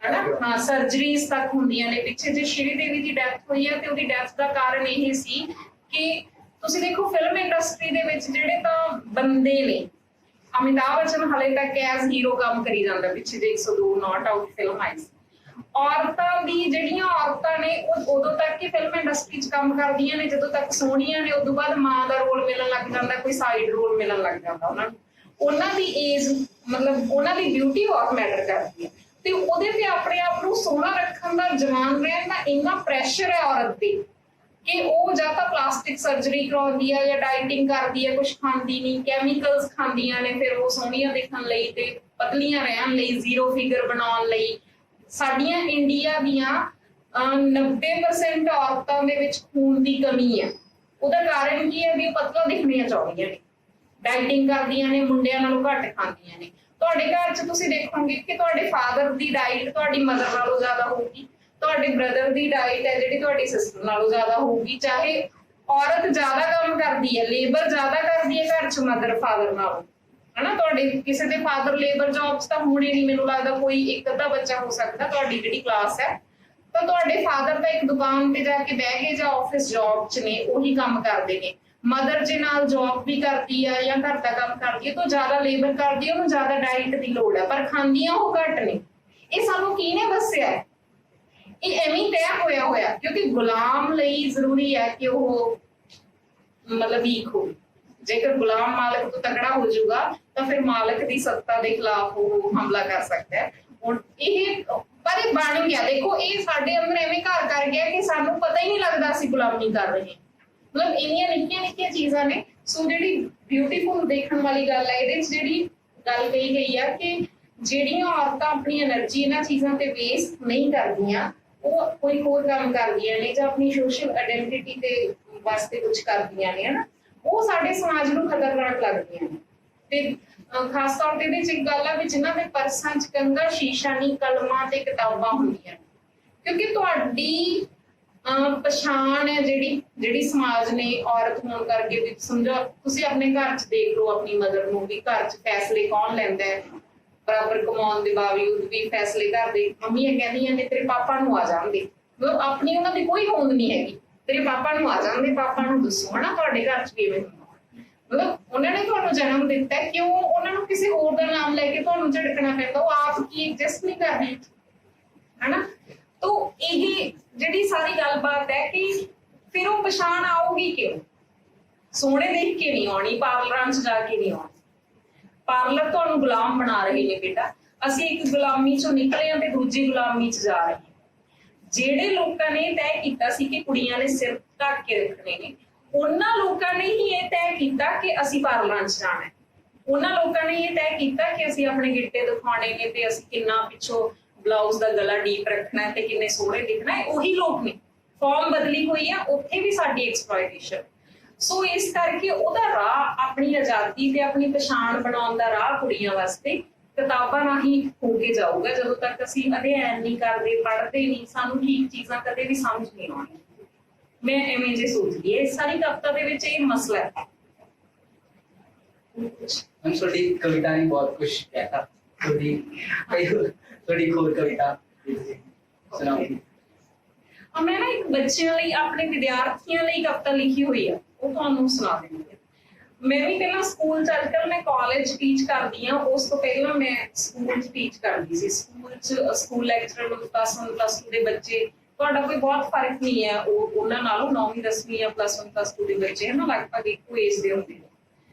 ਹਨਾ। ਹਾਂ, ਸਰਜਰੀਜ਼ ਤੱਕ ਹੁੰਦੀਆਂ ਨੇ। ਪਿੱਛੇ ਜੇ ਸ਼੍ਰੀ ਦੇਵੀ ਦੀ ਡੈਥ ਹੋਈ ਹੈ ਤੇ ਉਹਦੀ ਡੈਥ ਦਾ ਕਾਰਨ ਇਹ ਸੀ ਕਿ ਤੁਸੀਂ ਦੇਖੋ ਫਿਲਮ ਇੰਡਸਟਰੀ ਦੇ ਵਿੱਚ ਜਿਹੜੇ ਤਾਂ ਬੰਦੇ ਨੇ, ਅਮਿਤਾਭ ਬੱਚਨ ਹਲੇ ਤੱਕ ਐਜ਼ ਹੀਰੋ ਕੰਮ ਕਰੀ ਜਾਂਦਾ। ਪਿੱਛੇ ਜੇ 102 ਨਾਟ ਆਊਟ ਫਿਲਮ ਆਈ ਸੀ। ਔਰਤਾਂ ਦੀ ਜਿਹੜੀਆਂ ਔਰਤਾਂ ਨੇ ਉਹ ਉਦੋਂ ਤੱਕ ਹੀ ਫਿਲਮ ਇੰਡਸਟਰੀ 'ਚ ਕੰਮ ਕਰਦੀਆਂ ਨੇ ਜਦੋਂ ਤੱਕ ਸੋਹਣੀਆਂ ਨੇ। ਉਦੋਂ ਬਾਅਦ ਮਾਂ ਦਾ ਰੋਲ ਮਿਲਣ ਲੱਗ ਜਾਂਦਾ, ਕੋਈ ਸਾਈਡ ਰੋਲ ਮਿਲਣ ਲੱਗ ਜਾਂਦਾ ਉਹਨਾਂ ਨੂੰ। ਉਹਨਾਂ ਦੀ ਏਜ ਮਤਲਬ ਉਹਨਾਂ ਦੀ ਬਿਊਟੀ ਬਹੁਤ ਮੈਟਰ ਕਰਦੀ ਹੈ ਤੇ ਉਹਦੇ ਤੇ ਆਪਣੇ ਆਪ ਨੂੰ ਸੋਹਣਾ ਰੱਖਣ ਦਾ, ਜਵਾਨ ਰਹਿਣ ਦਾ ਇੰਨਾ ਪ੍ਰੈਸ਼ਰ ਹੈ ਔਰਤ ਤੇ ਕਿ ਉਹ ਜਾਂ ਤਾਂ ਪਲਾਸਟਿਕ ਸਰਜਰੀ ਕਰਾਉਂਦੀ ਹੈ ਜਾਂ ਡਾਈਟਿੰਗ ਕਰਦੀ ਹੈ, ਕੁਝ ਖਾਂਦੀ ਨਹੀਂ, ਕੈਮੀਕਲਸ ਖਾਂਦੀਆਂ ਨੇ ਫਿਰ ਉਹ ਸੋਹਣੀਆਂ ਦੇਖਣ ਲਈ ਤੇ ਪਤਲੀਆਂ ਰਹਿਣ ਲਈ, ਜ਼ੀਰੋ ਫਿਗਰ ਬਣਾਉਣ ਲਈ। ਸਾਡੀਆਂ ਇੰਡੀਆ ਦੀਆਂ 90% ਔਰਤਾਂ ਦੇ ਵਿੱਚ ਖੂਨ ਦੀ ਕਮੀ ਹੈ। ਉਹਦਾ ਕਾਰਨ ਕੀ ਹੈ ਵੀ ਉਹ ਪਤਲਾ ਦਿਖਣੀਆਂ ਚਾਹੁੰਦੀਆਂ ਨੇ, ਡਾਈਟਿੰਗ ਕਰਦੀਆਂ ਨੇ, ਮੁੰਡਿਆਂ ਨਾਲੋਂ ਘੱਟ ਖਾਂਦੀਆਂ ਨੇ। ਤੁਹਾਡੇ ਘਰ 'ਚ ਤੁਸੀਂ ਦੇਖੋਗੇ ਕਿ ਤੁਹਾਡੇ ਫਾਦਰ ਦੀ ਡਾਈਟ ਤੁਹਾਡੀ ਮਦਰ ਨਾਲੋਂ ਜ਼ਿਆਦਾ ਹੋਊਗੀ, ਤੁਹਾਡੇ ਬ੍ਰਦਰ ਦੀ ਡਾਈਟ ਹੈ ਜਿਹੜੀ ਤੁਹਾਡੀ ਸਿਸਟਰ ਨਾਲੋਂ ਜ਼ਿਆਦਾ ਹੋਊਗੀ। ਚਾਹੇ ਔਰਤ ਜ਼ਿਆਦਾ ਕੰਮ ਕਰਦੀ ਹੈ, ਲੇਬਰ ਜ਼ਿਆਦਾ ਕਰਦੀ ਹੈ ਘਰ 'ਚ ਮਦਰ ਫਾਦਰ ਨਾਲੋਂ ਹਨਾ। ਤੁਹਾਡੇ ਕਿਸੇ ਦੇ ਫਾਦਰ ਲੇਬਰ ਜੌਬਸ ਤਾਂ ਹੋਣੇ ਨਹੀਂ, ਮੈਨੂੰ ਲੱਗਦਾ ਕੋਈ ਇੱਕ ਅੱਧਾ ਬੱਚਾ ਹੋ ਸਕਦਾ ਤੁਹਾਡੀ ਜਿਹੜੀ ਕਲਾਸ ਹੈ। ਤਾਂ ਤੁਹਾਡੇ ਫਾਦਰ ਤਾਂ ਇੱਕ ਦੁਕਾਨ ਤੇ ਜਾ ਕੇ ਬਹਿ ਕੇ ਜਾਂ ਆਫਿਸ ਜੌਬ 'ਚ ਨੇ, ਉਹੀ ਕੰਮ ਕਰਦੇ ਨੇ। ਮਦਰ ਜੇ ਨਾਲ ਜੌਬ ਵੀ ਕਰਦੀ ਹੈ ਜਾਂ ਘਰ ਦਾ ਕੰਮ ਕਰਦੀ ਹੈ ਤਾਂ ਜ਼ਿਆਦਾ ਲੇਬਰ ਕਰਦੀ ਹੈ, ਉਹਨੂੰ ਜ਼ਿਆਦਾ ਡਾਈਟ ਦੀ ਲੋੜ ਹੈ, ਪਰ ਖਾਂਦੀਆਂ ਉਹ ਘੱਟ ਨੇ। ਇਹ ਸਾਨੂੰ ਕਿਹਨੇ ਦੱਸਿਆ ਹੈ? ਇਹ ਐਵੇਂ ਤੈਅ ਹੋਇਆ ਕਿਉਂਕਿ ਗੁਲਾਮ ਲਈ ਜ਼ਰੂਰੀ ਹੈ ਕਿ ਉਹ ਮਤਲਬ ਵੀਕ ਹੋ। ਜੇਕਰ ਗੁਲਾਮ ਮਾਲਕ ਤੋਂ ਤਕੜਾ ਹੋ ਜਾਊਗਾ ਤਾਂ ਫਿਰ ਮਾਲਕ ਦੀ ਸੱਤਾ ਦੇ ਖਿਲਾਫ ਉਹ ਹਮਲਾ ਕਰ ਸਕਦਾ ਹੈ। ਹੁਣ ਇਹ ਪਰ ਇਹ ਬਣ ਗਿਆ, ਦੇਖੋ ਇਹ ਸਾਡੇ ਅੰਦਰ ਐਵੇਂ ਘਰ ਕਰ ਗਿਆ ਕਿ ਸਾਨੂੰ ਪਤਾ ਹੀ ਨਹੀਂ ਲੱਗਦਾ ਅਸੀਂ ਗੁਲਾਮੀ ਕਰ ਰਹੇ ਹਾਂ। ਮਤਲਬ ਇੰਨੀਆਂ ਨਿੱਕੀਆਂ ਨਿੱਕੀਆਂ ਚੀਜ਼ਾਂ ਨੇ। ਸੋ ਜਿਹੜੀ ਬਿਊਟੀਫੁਲ ਦੇਖਣ ਵਾਲੀ ਗੱਲ ਹੈ, ਇਹਦੇ 'ਚ ਜਿਹੜੀ ਗੱਲ ਕਹੀ ਗਈ ਆ ਕਿ ਜਿਹੜੀਆਂ ਔਰਤਾਂ ਆਪਣੀ એનર્ਜੀ ਇਹਨਾਂ ਚੀਜ਼ਾਂ ਤੇ ਵੇਸਟ ਨਹੀਂ ਕਰਦੀਆਂ, ਉਹ ਕੋਈ ਹੋਰ ਕੰਮ ਕਰਦੀਆਂ ਨੇ ਜਾਂ ਆਪਣੀ ਸੋਸ਼ਲ ਆਇਡੈਂਟੀਟੀ ਤੇ ਵਾਸਤੇ ਕੁਝ ਕਰਦੀਆਂ ਨੇ ਹਨਾ, ਉਹ ਸਾਡੇ ਸਮਾਜ ਨੂੰ ਖਤਰਨਾਕ ਲੱਗਦੀਆਂ ਨੇ। ਤੇ ਖਾਸ ਤੌਰ ਤੇ ਇਹਦੇ 'ਚ ਇੱਕ ਗੱਲ ਆ ਵੀ ਜਿਨ੍ਹਾਂ ਦੇ ਪਰਸਾਂ 'ਚ ਕੰਘਾ ਸ਼ੀਸ਼ਾ ਨਹੀਂ, ਕਲਮਾਂ ਤੇ ਕਿਤਾਬਾਂ ਹੁੰਦੀਆਂ, ਕਿਉਂਕਿ ਤੁਹਾਡੀ ਪਛਾਣ ਹੈ ਜਿਹੜੀ ਸਮਾਜ ਨੇ ਔਰਤ ਹੋਣ ਕਰਕੇ ਵੀ ਸਮਝੋ। ਤੁਸੀਂ ਆਪਣੇ ਘਰ 'ਚ ਦੇਖ ਲਓ ਆਪਣੀ ਮਦਰ ਨੂੰ ਵੀ, ਘਰ 'ਚ ਫੈਸਲੇ ਕੌਣ ਲੈਂਦਾ ਹੈ? ਬਰਾਬਰ ਕਮਾਉਣ ਦੇ ਬਾਵਜੂਦ ਵੀ ਫੈਸਲੇ ਘਰ ਦੇ ਮੰਮੀਆਂ ਕਹਿੰਦੀਆਂ ਨੇ ਤੇਰੇ ਪਾਪਾ ਨੂੰ ਆ ਜਾਣਗੇ, ਮਤਲਬ ਆਪਣੀ ਉਹਨਾਂ ਦੀ ਕੋਈ ਹੋਂਦ ਨਹੀਂ ਹੈਗੀ, ਤੇਰੇ ਪਾਪਾ ਨੂੰ ਆ ਜਾਣਗੇ, ਪਾਪਾ ਨੂੰ ਦੱਸੋ ਹਨਾ। ਤੁਹਾਡੇ ਘਰ 'ਚ ਕਿਵੇਂ ਹੁੰਦਾ? ਮਤਲਬ ਉਹਨਾਂ ਨੇ ਤੁਹਾਨੂੰ ਜਨਮ ਦਿੱਤਾ, ਕਿਉਂ ਉਹਨਾਂ ਨੂੰ ਕਿਸੇ ਹੋਰ ਦਾ ਨਾਮ ਲੈ ਕੇ ਤੁਹਾਨੂੰ ਝੜਕਣਾ ਪੈਂਦਾ? ਉਹ ਆਪ ਕੀ ਐਗਜ਼ਿਸਟ ਨਹੀਂ ਕਰ ਰਹੀ ਹਨਾ। ਤਾਂ ਇਹ ਜਿਹੜੀ ਸਾਰੀ ਗੱਲਬਾਤ ਹੈ ਕਿ ਫਿਰ ਉਹ ਪਛਾਣ ਆਊਗੀ ਕਿਉਂ? ਸੋਹਣੇ ਦੇਖ ਕੇ ਨਹੀਂ ਆਉਣੀ, ਪਾਰਲਰਾਂ 'ਚ ਜਾ ਕੇ ਨਹੀਂ ਆਉਣੀ। ਪਾਰਲਰ ਤੁਹਾਨੂੰ ਗੁਲਾਮ ਬਣਾ ਰਹੇ ਨੇ ਬੇਟਾ। ਅਸੀਂ ਇੱਕ ਗੁਲਾਮੀ 'ਚੋਂ ਨਿਕਲੇ ਹਾਂ ਤੇ ਦੂਜੀ ਗੁਲਾਮੀ 'ਚ ਜਾ ਰਹੇ ਹਾਂ। ਜਿਹੜੇ ਲੋਕਾਂ ਨੇ ਤੈਅ ਕੀਤਾ ਸੀ ਕਿ ਕੁੜੀਆਂ ਨੇ ਸਿਰ ਢੱਕ ਕੇ ਰੱਖਣੇ ਨੇ, ਉਹਨਾਂ ਲੋਕਾਂ ਨੇ ਹੀ ਇਹ ਤੈਅ ਕੀਤਾ ਕਿ ਅਸੀਂ ਪਾਰਲਰਾਂ 'ਚ ਜਾਣਾ ਹੈ। ਉਹਨਾਂ ਲੋਕਾਂ ਨੇ ਇਹ ਤੈਅ ਕੀਤਾ ਕਿ ਅਸੀਂ ਆਪਣੇ ਗਿੱਟੇ ਦਿਖਾਉਣੇ ਨੇ ਤੇ ਅਸੀਂ ਕਿੰਨਾ ਪਿੱਛੋਂ ਬਲਾਊਜ਼ ਦਾ ਗਲਾ ਡੀਪ ਰੱਖਣਾ ਹੈ ਤੇ ਕਿੰਨੇ ਸੋਹਣੇ ਦਿਖਣਾ ਹੈ। ਉਹੀ ਲੋਕ ਨੇ। ਫਾਰਮ ਬਦਲੀ ਹੋਈ ਆ, ਉੱਥੇ ਵੀ ਸਾਡੀ ਐਕਸਪਲੋਇਟੇਸ਼ਨ। ਸੋ ਇਸ ਕਰਕੇ ਉਹਦਾ ਰਾਹ, ਆਪਣੀ ਆਜ਼ਾਦੀ ਤੇ ਆਪਣੀ ਪਛਾਣ ਬਣਾਉਣ ਦਾ ਰਾਹ ਕੁੜੀਆਂ ਵਾਸਤੇ ਕਿਤਾਬਾਂ ਰਾਹੀਂ ਹੋ ਕੇ ਜਾਊਗਾ। ਜਦੋਂ ਤੱਕ ਅਸੀਂ ਅਧਿਐਨ ਨਹੀਂ ਕਰਦੇ, ਪੜ੍ਹਦੇ ਨਹੀਂ, ਸਾਨੂੰ ਠੀਕ ਚੀਜ਼ਾਂ ਕਦੇ ਵੀ ਸਮਝ ਨਹੀਂ ਆਉਣੀਆਂ। ਮੈਂ ਐਵੇਂ ਜੇ ਸੋਚਦੀ ਹੈ। ਇਸ ਸਾਰੀ ਕਵਿਤਾ ਦੇ ਵਿੱਚ ਇਹ ਮਸਲਾ ਹੈ। हम छोटी कविता ने बहुत कुछ कहता, थोड़ी खोर कविता सुनाऊंगी। मैं ना एक बच्चों ਲਈ, ਆਪਣੇ ਵਿਦਿਆਰਥੀਆਂ ਲਈ ਕਵਿਤਾ ਲਿਖੀ ਹੋਈ ਆ, ਉਹ ਤੁਹਾਨੂੰ ਸੁਣਾ ਦਿੰਦੀ ਹਾਂ। ਮੈਂ ਵੀ ਪਹਿਲਾਂ ਸਕੂਲ ਚ, ਅੱਜਕੱਲ ਮੈਂ ਕਾਲਜ ਟੀਚ ਕਰਦੀ ਆ, ਉਸ ਤੋਂ ਪਹਿਲਾਂ ਮੈਂ ਸਕੂਲ ਚ ਟੀਚ ਕਰਦੀ ਸੀ। ਸਕੂਲ ਲੈਕਚਰਰ ਨੂੰ +1+2 ਦੇ ਬੱਚੇ, ਤੁਹਾਡਾ ਕੋਈ ਬਹੁਤ ਫਰਕ ਨਹੀਂ ਹੈ ਉਹਨਾਂ ਨਾਲੋਂ। 9ਵੀਂ 10ਵੀਂ ਜਾਂ +1+2 ਦੇ ਬੱਚੇ ਹਨ, ਲਗਭਗ ਇੱਕੋ ਏਜ ਦੇ ਹੁੰਦੇ ਨੇ।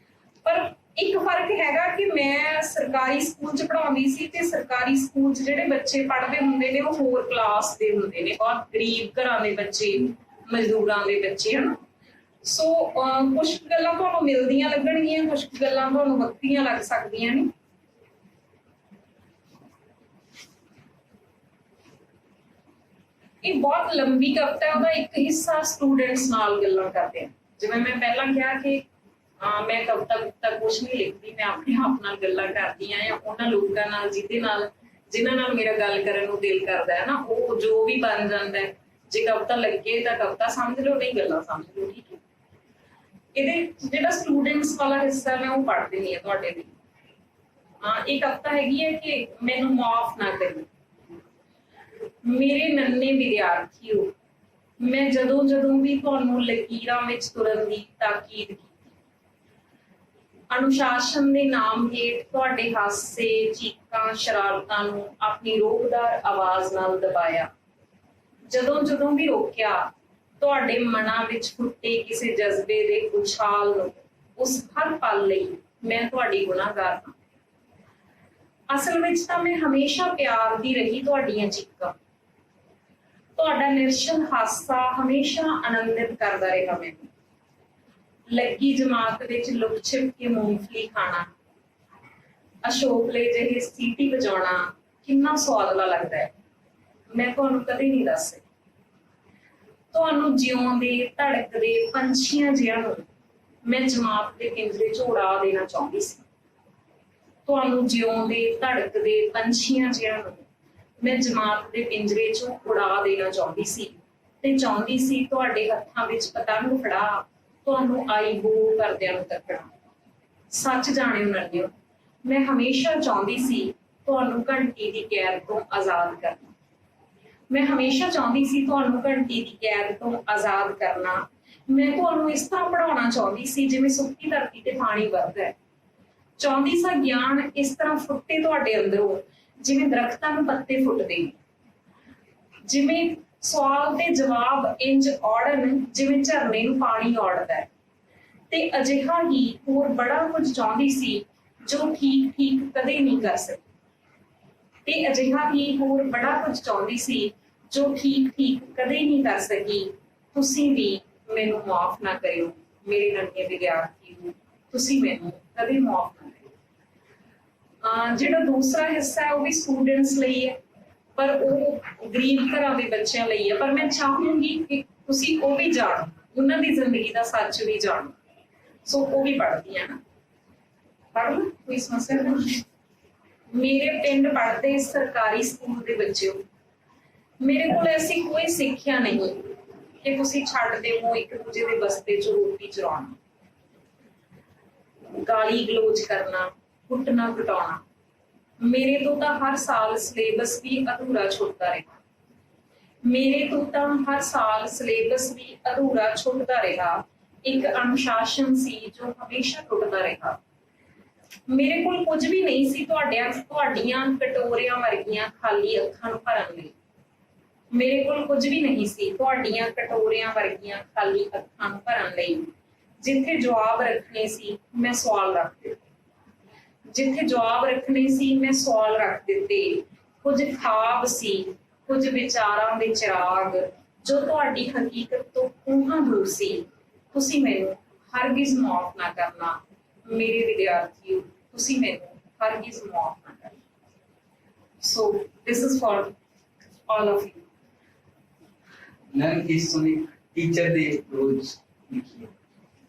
ਪਰ ਇੱਕ ਫਰਕ ਹੈਗਾ ਕਿ ਮੈਂ ਸਰਕਾਰੀ ਸਕੂਲ ਚ ਪੜ੍ਹਾਉਂਦੀ ਸੀ ਤੇ ਸਰਕਾਰੀ ਸਕੂਲ ਚ ਜਿਹੜੇ ਬੱਚੇ ਪੜ੍ਹਦੇ ਹੁੰਦੇ ਨੇ ਉਹ ਹੋਰ ਕਲਾਸ ਦੇ ਹੁੰਦੇ ਨੇ, ਬਹੁਤ ਗਰੀਬ ਘਰਾਂ ਦੇ ਬੱਚੇ, ਮਜ਼ਦੂਰਾਂ ਦੇ ਬੱਚੇ ਹਨ। ਸੋ ਕੁਝ ਗੱਲਾਂ ਤੁਹਾਨੂੰ ਮਿਲਦੀਆਂ ਲੱਗਣਗੀਆਂ, ਕੁਝ ਗੱਲਾਂ ਤੁਹਾਨੂੰ ਵੱਖਰੀਆਂ ਲੱਗ ਸਕਦੀਆਂ ਨੇ। ਇਹ ਬਹੁਤ ਲੰਬੀ ਕਵਿਤਾ, ਉਹਦਾ ਇੱਕ ਹਿੱਸਾ ਸਟੂਡੈਂਟਸ ਨਾਲ ਗੱਲਾਂ ਕਰਦੇ ਆ। ਜਿਵੇਂ ਮੈਂ ਪਹਿਲਾਂ ਕਿਹਾ ਕਿ ਮੈਂ ਕਵਿਤਾ ਕੁਛ ਨਹੀਂ ਲਿਖਦੀ, ਮੈਂ ਆਪਣੇ ਆਪ ਨਾਲ ਗੱਲਾਂ ਕਰਦੀ ਆ, ਉਹਨਾਂ ਲੋਕਾਂ ਨਾਲ ਜਿਨ੍ਹਾਂ ਨਾਲ ਮੇਰਾ ਗੱਲ ਕਰਨ ਨੂੰ ਦਿਲ ਕਰਦਾ ਹੈ ਨਾ, ਉਹ ਜੋ ਵੀ ਬਣ ਜਾਂਦਾ ਹੈ। ਜੇ ਕਵਿਤਾ ਲੱਗੇ ਤਾਂ ਕਵਿਤਾ ਸਮਝ ਲਓ, ਨਹੀਂ ਗੱਲਾਂ ਸਮਝ ਲਓ, ਠੀਕ ਹੈ। ਇਹਦੇ ਜਿਹੜਾ ਸਟੂਡੈਂਟਸ ਵਾਲਾ ਹਿੱਸਾ ਮੈਂ ਉਹ ਪੜ੍ਹ ਦਿੰਦੀ ਹਾਂ ਤੁਹਾਡੇ ਲਈ। ਇਹ ਕਵਿਤਾ ਹੈਗੀ ਹੈ ਕਿ ਮੈਨੂੰ ਮਾਫ ਨਾ ਕਰੀ ਮੇਰੇ ਨੰਨੇ ਵਿਦਿਆਰਥੀਓ, ਮੈਂ ਜਦੋਂ ਵੀ ਤੁਹਾਨੂੰ ਲਕੀਰਾਂ ਵਿੱਚ ਤੁਰਨ ਦੀ ਤਾਕੀਦ ਕੀਤੀ। ਅਨੁਸ਼ਾਸਨ ਦੇ ਨਾਮ ਹੇਠ ਤੁਹਾਡੇ ਹਾਸੇ, ਚੀਕਾਂ, ਸ਼ਰਾਰਤਾਂ ਨੂੰ ਆਪਣੀ ਰੋਹਦਾਰ ਆਵਾਜ਼ ਨਾਲ ਦਬਾਇਆ। ਜਦੋਂ ਵੀ ਰੋਕਿਆ, ਤੁਹਾਡੇ ਮਨਾਂ ਵਿੱਚ ਫੁੱਟੇ ਕਿਸੇ ਜਜ਼ਬੇ ਦੇ ਉਛਾਲ ਨੂੰ, ਉਸ ਹਰ ਪਲ ਲਈ ਮੈਂ ਤੁਹਾਡੀ ਗੁਨਾਹਗਾਰ ਹਾਂ। ਅਸਲ ਵਿੱਚ ਤਾਂ ਮੈਂ ਹਮੇਸ਼ਾ ਪਿਆਰ ਦੀ ਰਹੀ ਤੁਹਾਡੀਆਂ ਚੀਕਾਂ। ਤੁਹਾਡਾ ਨਿਰਸ਼ਲ ਹਾਸਾ ਹਮੇਸ਼ਾ ਆਨੰਦਿਤ ਕਰਦਾ ਰਿਹਾ ਮੈਨੂੰ। ਲੱਗੀ ਜਮਾਤ ਵਿੱਚ ਲੁਕ ਛਿਪ ਕੇ ਮੂੰਗਫਲੀ ਖਾਣਾ, ਅਸ਼ੋਕਲੇ ਜਿਹੇ ਸੀਟੀ ਵਜਾਉਣਾ ਕਿੰਨਾ ਸੁਆਦਲਾ ਲੱਗਦਾ ਹੈ, ਮੈਂ ਤੁਹਾਨੂੰ ਕਦੇ ਨਹੀਂ ਦੱਸ ਸਕੀ। ਤੁਹਾਨੂੰ ਜਿਉਂਦੇ ਧੜਕਦੇ ਪੰਛੀਆਂ ਜਿਹਾ ਨੂੰ ਮੈਂ ਜਮਾਤ ਦੇ ਪਿੰਜਰੇ 'ਚ ਉਡਾ ਦੇਣਾ ਚਾਹੁੰਦੀ ਸੀ। ਤੁਹਾਨੂੰ ਜਿਉਂਦੇ ਧੜਕਦੇ ਪੰਛੀਆਂ ਜਿਹਾ ਨੂੰ ਮੈਂ ਜਮਾਤ ਦੇ ਪਿੰਜਰੇ 'ਚ ਉਡਾ ਦੇਣਾ ਚਾਹੁੰਦੀ ਸੀ ਤੇ ਚਾਹੁੰਦੀ ਸੀ ਤੁਹਾਡੇ ਹੱਥਾਂ ਵਿੱਚ ਪਤੰਗ ਫੜਾ ਤੁਹਾਨੂੰ ਆਈ ਬੋ ਕਰਦਿਆਂ ਨੂੰ ਤੱਕਣਾ। ਸੱਚ ਜਾਣਿਓ ਨੰਨਿਓ, ਮੈਂ ਹਮੇਸ਼ਾ ਚਾਹੁੰਦੀ ਸੀ ਤੁਹਾਨੂੰ ਘੰਟੀ ਦੀ ਕੈਦ ਤੋਂ ਆਜ਼ਾਦ ਕਰਨਾ। ਮੈਂ ਹਮੇਸ਼ਾ ਚਾਹੁੰਦੀ ਸੀ ਤੁਹਾਨੂੰ ਘੰਟੀ ਦੀ ਕੈਦ ਤੋਂ ਆਜ਼ਾਦ ਕਰਨਾ। ਮੈਂ ਤੁਹਾਨੂੰ ਇਸ ਤਰ੍ਹਾਂ ਪੜ੍ਹਾਉਣਾ ਚਾਹੁੰਦੀ ਸੀ ਜਿਵੇਂ ਸੁੱਕੀ ਧਰਤੀ ਤੇ ਪਾਣੀ ਵਰਦਾ ਹੈ। ਚਾਹੁੰਦੀ ਸਾਂ ਗਿਆਨ ਇਸ ਤਰ੍ਹਾਂ ਫੁੱਟੇ ਤੁਹਾਡੇ ਅੰਦਰੋਂ ਜਿਵੇਂ ਦਰਖਤਾਂ ਨੂੰ ਪੱਤੇ ਫੁੱਟਦੇ ਨੇ, ਜਿਵੇਂ ਸਵਾਲ ਤੇ ਜਵਾਬ ਇੰਜ ਔੜਨ ਜਿਵੇਂ ਝਰਨੇ ਨੂੰ ਪਾਣੀ ਔੜਦਾ ਹੈ। ਤੇ ਅਜਿਹਾ ਹੀ ਹੋਰ ਬੜਾ ਕੁਝ ਚਾਹੁੰਦੀ ਸੀ ਜੋ ਠੀਕ ਕਦੇ ਨਹੀਂ ਕਰ ਸਕੀ। ਤੇ ਅਜਿਹਾ ਹੀ ਹੋਰ ਬੜਾ ਕੁਝ ਚਾਹੁੰਦੀ ਸੀ ਜੋ ਠੀਕ ਕਦੇ ਨਹੀਂ ਕਰ ਸਕੀ। ਤੁਸੀਂ ਵੀ ਮੈਨੂੰ ਮਾਫ ਨਾ ਕਰਿਓ ਮੇਰੇ ਨੰਗੇ ਵਿਦਿਆਰਥੀ, ਤੁਸੀਂ ਮੈਨੂੰ ਕਦੇ ਮਾਫ ਨਾ ਕਰਿਓ। ਜਿਹੜਾ ਦੂਸਰਾ ਹਿੱਸਾ ਹੈ ਉਹ ਵੀ ਸਟੂਡੈਂਟਸ ਲਈ ਹੈ, ਪਰ ਉਹ ਗਰੀਬ ਘਰਾਂ ਦੇ ਬੱਚਿਆਂ ਲਈ ਹੈ। ਪਰ ਮੈਂ ਚਾਹੂੰਗੀ ਕਿ ਤੁਸੀਂ ਉਹ ਵੀ ਜਾਣੋ, ਉਹਨਾਂ ਦੀ ਜ਼ਿੰਦਗੀ ਦਾ ਸੱਚ ਵੀ ਜਾਣੋ। ਸੋ ਉਹ ਵੀ ਪੜ੍ਹਦੀ ਹੈ ਨਾ, ਪੜ੍ਹ ਲਓ, ਕੋਈ ਸਮੱਸਿਆ ਨਹੀਂ। ਮੇਰੇ ਪਿੰਡ ਪੜ੍ਹਦੇ ਸਰਕਾਰੀ ਸਕੂਲ ਦੇ ਬੱਚਿਓ, ਮੇਰੇ ਕੋਲ ਐਸੀ ਕੋਈ ਸਿੱਖਿਆ ਨਹੀਂ ਕਿ ਤੁਸੀਂ ਛੱਡ ਦਿਓ ਇੱਕ ਦੂਜੇ ਦੇ ਬਸਤੇ 'ਚ ਰੋਟੀ ਚੁਰਾਉਣਾ, ਗਾਲੀ ਗਲੋਚ ਕਰਨਾ, ਕੁੱਟਣਾ ਘਟਾਉਣਾ। ਮੇਰੇ ਤੋਂ ਤਾਂ ਹਰ ਸਾਲ ਸਿਲੇਬਸ ਵੀ ਅਧੂਰਾ ਛੁੱਟਦਾ ਰਿਹਾ। ਮੇਰੇ ਤੋਂ ਤਾਂ ਹਰ ਸਾਲ ਸਿਲੇਬਸ ਵੀ ਅਧੂਰਾ ਛੁੱਟਦਾ ਰਿਹਾ। ਇੱਕ ਅਨੁਸ਼ਾਸਨ ਸੀ ਜੋ ਹਮੇਸ਼ਾ ਟੁੱਟਦਾ ਰਿਹਾ। ਮੇਰੇ ਕੋਲ ਕੁਝ ਵੀ ਨਹੀਂ ਸੀ ਤੁਹਾਡੀਆਂ ਕਟੋਰਿਆਂ ਵਰਗੀਆਂ ਖਾਲੀ ਅੱਖਾਂ ਨੂੰ ਭਰਨ ਲਈ। ਮੇਰੇ ਕੋਲ ਕੁਝ ਵੀ ਨਹੀਂ ਸੀ ਤੁਹਾਡੀਆਂ ਕਟੋਰਿਆਂ ਵਰਗੀਆਂ ਖਾਲੀ ਅੱਖਾਂ ਨੂੰ ਭਰਨ ਲਈ। ਜਿੱਥੇ ਜਵਾਬ ਰੱਖਣੇ ਸੀ ਮੈਂ ਸਵਾਲ ਰੱਖ ਦਿੱਤੇ। ਜਿੱਥੇ ਜਵਾਬ ਰੱਖਣੇ ਸੀ ਮੈਂ ਸਵਾਲ ਰੱਖ ਦਿੱਤੇ। ਕੁਝ ਖਾਬ ਸੀ, ਕੁਝ ਵਿਚਾਰਾਂ ਦੇ ਚਿਰਾਗ ਜੋ ਤੁਹਾਡੀ ਹਕੀਕਤ ਤੋਂ ਕੋਹਾਂ ਦੂਰ ਸੀ। ਤੁਸੀਂ ਮੈਨੂੰ ਹਰਗਿਜ਼ ਮਾਫ ਨਾ ਕਰਨਾ ਮੇਰੇ ਵਿਦਿਆਰਥੀਓ, ਤੁਸੀਂ ਮੈਨੂੰ ਹਰਗਿਜ਼ ਮਾਫ ਨਾ ਕਰਨਾ। So this is for all of you। Ma'am इस समय टीचर डे रोज लिखिए,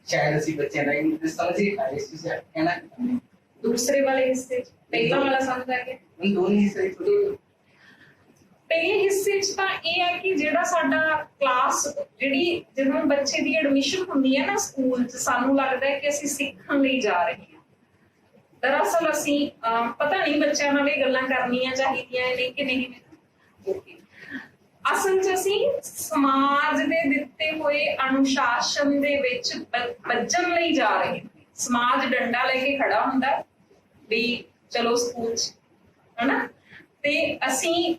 शायद ਅਸੀਂ ਬੱਚਿਆਂ ਦਾ ਇੰਗਲਿਸ਼ ਸਮਝ ਹੀ ਆਏ ਇਸ ਵਿਸ਼ੇ ਕਹਿਣਾ ਚਾਹੁੰਦੇ ਹਾਂ। दूसरे वाले हिस्से पहला वाला समझ आ गया। ਹੁਣ ਦੋਨੋਂ ਹੀ ਸਹੀ ਥੋੜੀ ਪਹਿਲੇ ਹਿੱਸੇ 'ਚ ਤਾਂ ਇਹ ਹੈ ਕਿ ਜਿਹੜਾ ਸਾਡਾ ਕਲਾਸ ਜਿਹੜੀ ਜਦੋਂ ਬੱਚੇ ਦੀ ਐਡਮਿਸ਼ਨ ਹੁੰਦੀ ਹੈ ਨਾ ਸਕੂਲ 'ਚ, ਸਾਨੂੰ ਲੱਗਦਾ ਹੈ ਕਿ ਅਸੀਂ ਸਿੱਖਣ ਲਈ ਜਾ ਰਹੇ ਹਾਂ। ਦਰਅਸਲ ਅਸੀਂ ਪਤਾ ਨਹੀਂ ਬੱਚਿਆਂ ਨਾਲ ਇਹ ਗੱਲਾਂ ਕਰਨੀਆਂ ਚਾਹੀਦੀਆਂ ਨੇ ਕਿ ਨਹੀਂ। ਅਸਲ 'ਚ ਅਸੀਂ ਸਮਾਜ ਦੇ ਦਿੱਤੇ ਹੋਏ ਅਨੁਸ਼ਾਸਨ ਦੇ ਵਿੱਚ ਬੱਝਣ ਲਈ ਜਾ ਰਹੇ ਹਾਂ। ਸਮਾਜ ਡੰਡਾ ਲੈ ਕੇ ਖੜਾ ਹੁੰਦਾ ਵੀ ਚਲੋ ਸਕੂਲ 'ਚ, ਹਨਾ, ਤੇ ਅਸੀਂ